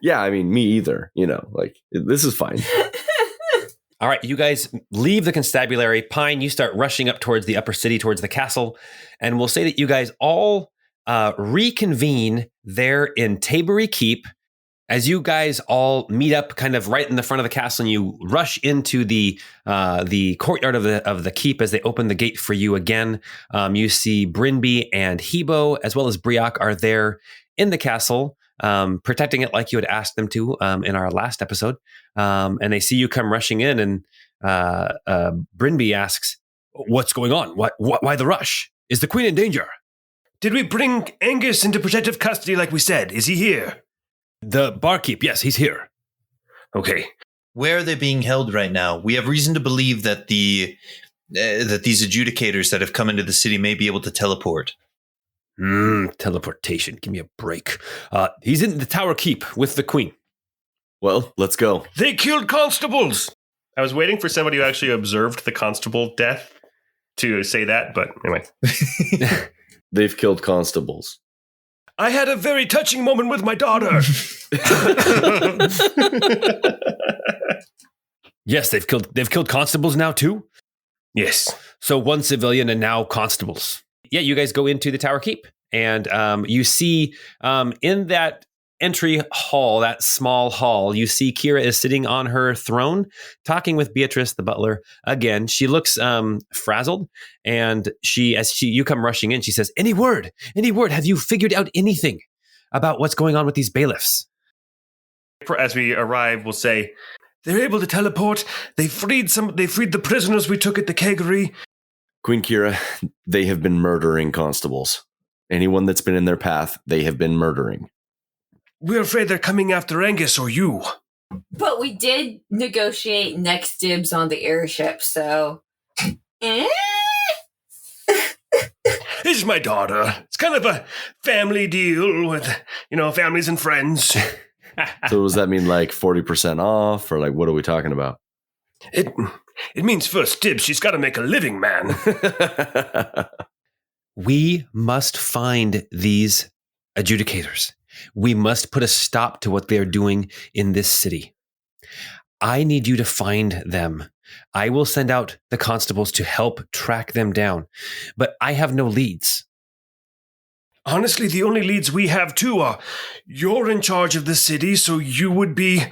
Yeah, I mean, me either. This is fine. All right, you guys leave the constabulary. Pine, you start rushing up towards the upper city, towards the castle. And we'll say that you guys all reconvene there in Tabury Keep as you guys all meet up kind of right in the front of the castle, and you rush into the courtyard of the keep as they open the gate for you again. You see Brinby and Hebo, as well as Briok, are there in the castle, protecting it like you had asked them to in our last episode. And they see you come rushing in, and Brinby asks, "What's going on? Why the rush? Is the Queen in danger?" Did we bring Angus into protective custody like we said? Is he here? The barkeep, yes, he's here. Okay. Where are they being held right now? We have reason to believe that these adjudicators that have come into the city may be able to teleport. Teleportation. Give me a break. He's in the Tower Keep with the Queen. Well, let's go. They killed constables! I was waiting for somebody who actually observed the constable death to say that, but anyway. They've killed constables. I had a very touching moment with my daughter. Yes, they've killed constables now too? Yes. So one civilian and now constables. Yeah, you guys go into the Tower Keep, and you see in that entry hall, that small hall, you see Kira is sitting on her throne talking with Beatrice, the butler. Again, she looks frazzled, and you come rushing in, she says, Any word? Have you figured out anything about what's going on with these bailiffs? As we arrive, we'll say, they're able to teleport. They freed the prisoners we took at the keggery. Queen Kira, they have been murdering constables. Anyone that's been in their path, they have been murdering. We're afraid they're coming after Angus or you. But we did negotiate next dibs on the airship, so... This is my daughter. It's kind of a family deal with, families and friends. So does that mean like 40% off, or like what are we talking about? It means first dibs. She's got to make a living, man. We must find these adjudicators. We must put a stop to what they're doing in this city. I need you to find them. I will send out the constables to help track them down, but I have no leads. Honestly, the only leads we have too are you're in charge of the city, so you would be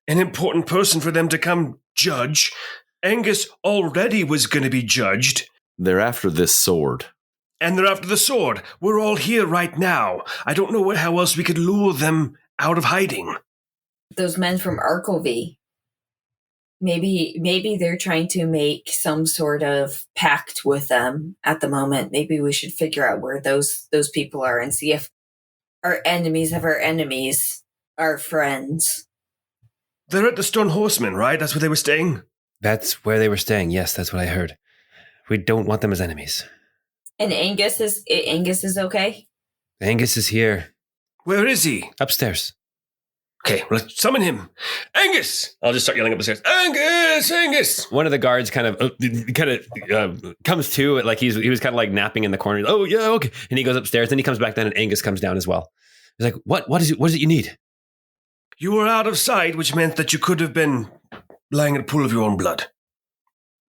an important person for them to come judge. Angus already was going to be judged. They're after this sword. And they're after the sword. We're all here right now. I don't know how else we could lure them out of hiding. Those men from Arklevy. Maybe they're trying to make some sort of pact with them at the moment. Maybe we should figure out where those people are and see if our enemies of our enemies are friends. They're at the Stone Horseman, right? That's where they were staying? That's where they were staying. Yes, that's what I heard. We don't want them as enemies. And Angus is okay? Angus is here. Where is he? Upstairs. Okay, let's summon him. Angus! I'll just start yelling up the stairs. Angus! Angus! One of the guards kind of comes to it, like he was kind of like napping in the corner. Oh yeah, okay. And he goes upstairs. Then he comes back down, and Angus comes down as well. He's like, What is it you need? You were out of sight, which meant that you could have been lying in a pool of your own blood.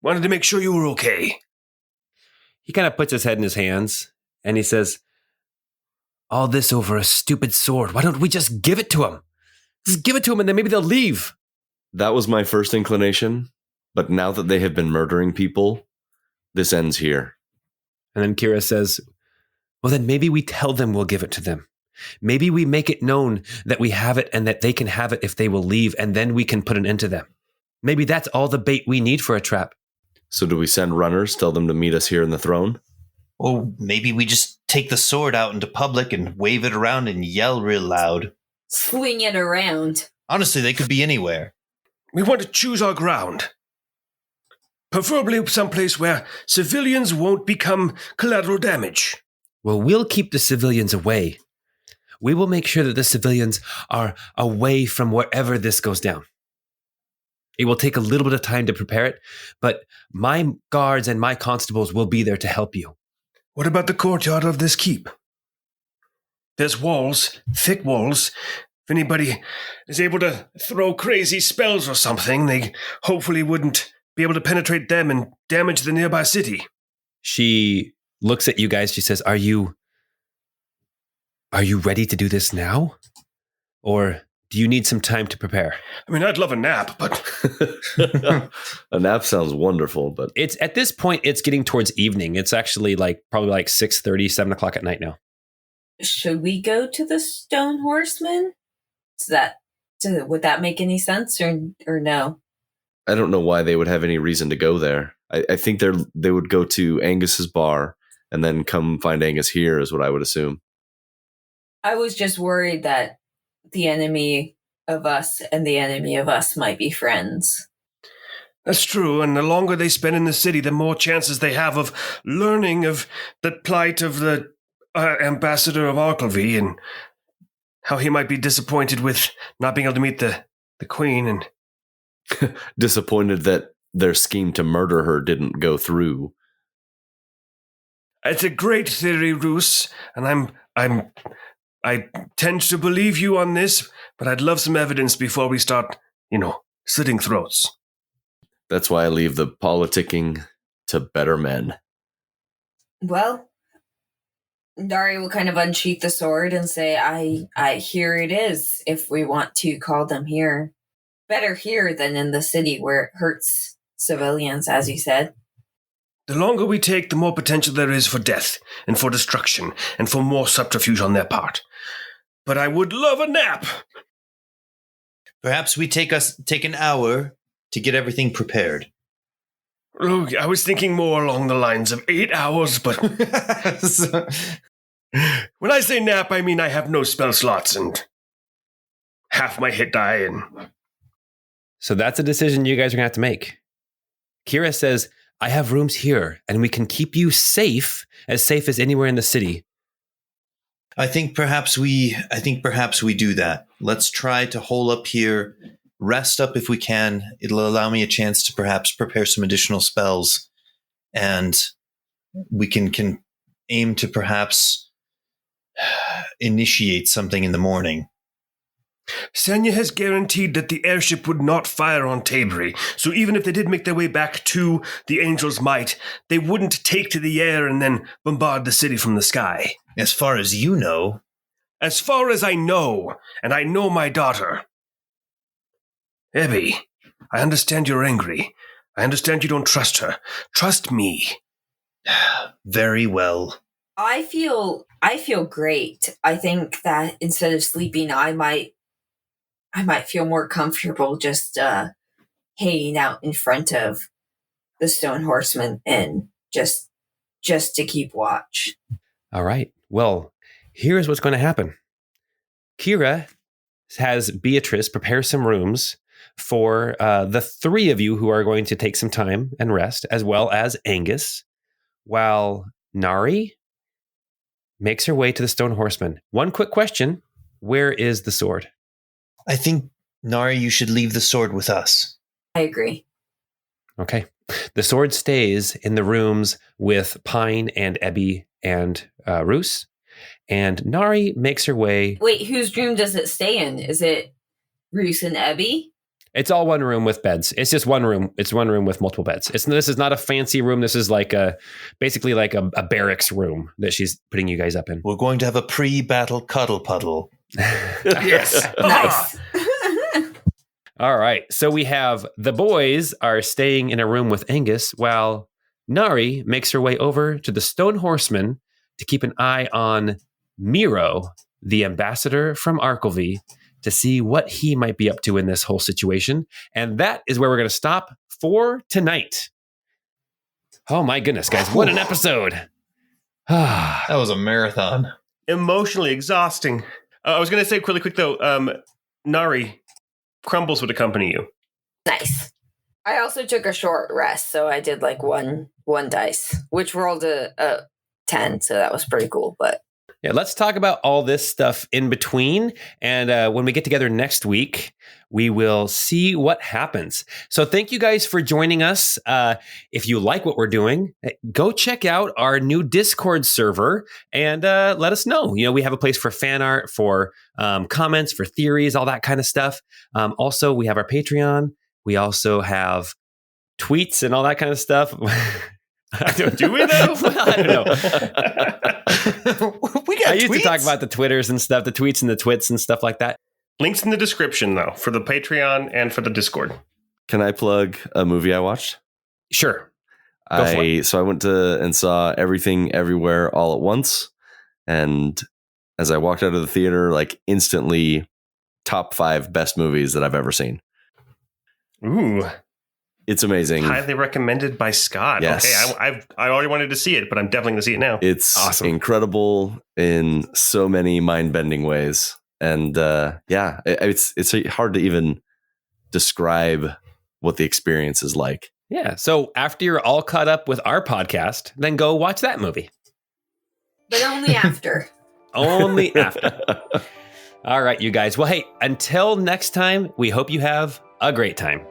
Wanted to make sure you were okay. He kind of puts his head in his hands, and he says, all this over a stupid sword. Why don't we just give it to him? Just give it to them, and then maybe they'll leave. That was my first inclination, but now that they have been murdering people, this ends here. And then Kira says, well, then maybe we tell them we'll give it to them. Maybe we make it known that we have it and that they can have it if they will leave, and then we can put an end to them. Maybe that's all the bait we need for a trap. So do we send runners, tell them to meet us here in the throne? Or maybe we just take the sword out into public and wave it around and yell real loud. Swing it around. Honestly, they could be anywhere. We want to choose our ground. Preferably someplace where civilians won't become collateral damage. Well, we'll keep the civilians away. We will make sure that the civilians are away from wherever this goes down. It will take a little bit of time to prepare it, but my guards and my constables will be there to help you. What about the courtyard of this keep? There's walls, thick walls. If anybody is able to throw crazy spells or something, they hopefully wouldn't be able to penetrate them and damage the nearby city. She looks at you guys. She says, Are you ready to do this now? Or do you need some time to prepare? I mean, I'd love a nap, but... A nap sounds wonderful, but... It's at this point, it's getting towards evening. It's actually probably 6:30, 7 o'clock at night now. Should we go to the Stone Horseman? Would that make any sense or no? I don't know why they would have any reason to go there. I think they would go to Angus's bar and then come find Angus here is what I would assume. I was just worried that the enemy of us and the enemy of us might be friends. That's true, and the longer they spend in the city, the more chances they have of learning of the plight of the ambassador of Arklevy and how he might be disappointed with not being able to meet the queen and... Disappointed that their scheme to murder her didn't go through. It's a great theory, Roos, and I tend to believe you on this, but I'd love some evidence before we start, slitting throats. That's why I leave the politicking to better men. Well, Dari will kind of unsheath the sword and say, I here it is, if we want to call them here. Better here than in the city where it hurts civilians, as you said. The longer we take, the more potential there is for death and for destruction and for more subterfuge on their part. But I would love a nap. Perhaps we take an hour to get everything prepared. Look, I was thinking more along the lines of 8 hours, but when I say nap, I mean I have no spell slots and half my hit die. And so that's a decision you guys are going to have to make. Kira says, I have rooms here, and we can keep you safe as anywhere in the city. I think perhaps we do that. Let's try to hole up here rest up if we can. It'll allow me a chance to perhaps prepare some additional spells, and we can aim to perhaps initiate something in the morning. Sanya has guaranteed that the airship would not fire on Tabry, so even if they did make their way back to the Angel's Might, they wouldn't take to the air and then bombard the city from the sky. As far as you know. As far as I know, and I know my daughter. Ebby, I understand you're angry. I understand you don't trust her. Trust me. Very well. I feel great. I think that instead of sleeping, I might feel more comfortable just hanging out in front of the Stone Horseman and just to keep watch. All right. Well, here's what's going to happen. Kira has Beatrice prepare some rooms for the three of you who are going to take some time and rest, as well as Angus, while Nari makes her way to the Stone Horseman. One quick question. Where is the sword? I think, Nari, you should leave the sword with us. I agree. Okay. The sword stays in the rooms with Pine and Ebby and Roos. And Nari makes her way... Wait, whose room does it stay in? Is it Roos and Ebby? It's all one room with beds. It's just one room. It's one room with multiple beds. This is not a fancy room. This is like basically like a barracks room that she's putting you guys up in. We're going to have a pre-battle cuddle puddle. Yes. Nice. All right. So we have the boys are staying in a room with Angus while Nari makes her way over to the Stone Horseman to keep an eye on Miro, the ambassador from Arkelvy, to see what he might be up to in this whole situation. And that is where we're going to stop for tonight. Oh my goodness, guys. What an episode. That was a marathon. Emotionally exhausting. I was going to say really quick, though, Nari, Crumbles would accompany you. Nice. I also took a short rest, so I did like one dice, which rolled a 10, so that was pretty cool. But yeah, let's talk about all this stuff in between. And when we get together next week, we will see what happens. So thank you guys for joining us. If you like what we're doing, go check out our new Discord server and let us know. You know, we have a place for fan art, for comments, for theories, all that kind of stuff. Also, we have our Patreon. We also have tweets and all that kind of stuff. Do we though? Well, I don't know. I used to talk about the Twitters and stuff, the tweets and the twits and stuff like that. Links in the description, though, for the Patreon and for the Discord. Can I plug a movie I watched? Sure. Go for it. So I went to and saw Everything Everywhere All at Once. And as I walked out of the theater, like instantly top 5 best movies that I've ever seen. Ooh. It's amazing. Highly recommended by Scott. Yes. Okay, I already wanted to see it, but I'm definitely going to see it now. It's awesome. Incredible in so many mind-bending ways. And it's hard to even describe what the experience is like. Yeah. So after you're all caught up with our podcast, then go watch that movie. but only after. Only after. All right, you guys. Well, hey, until next time, we hope you have a great time.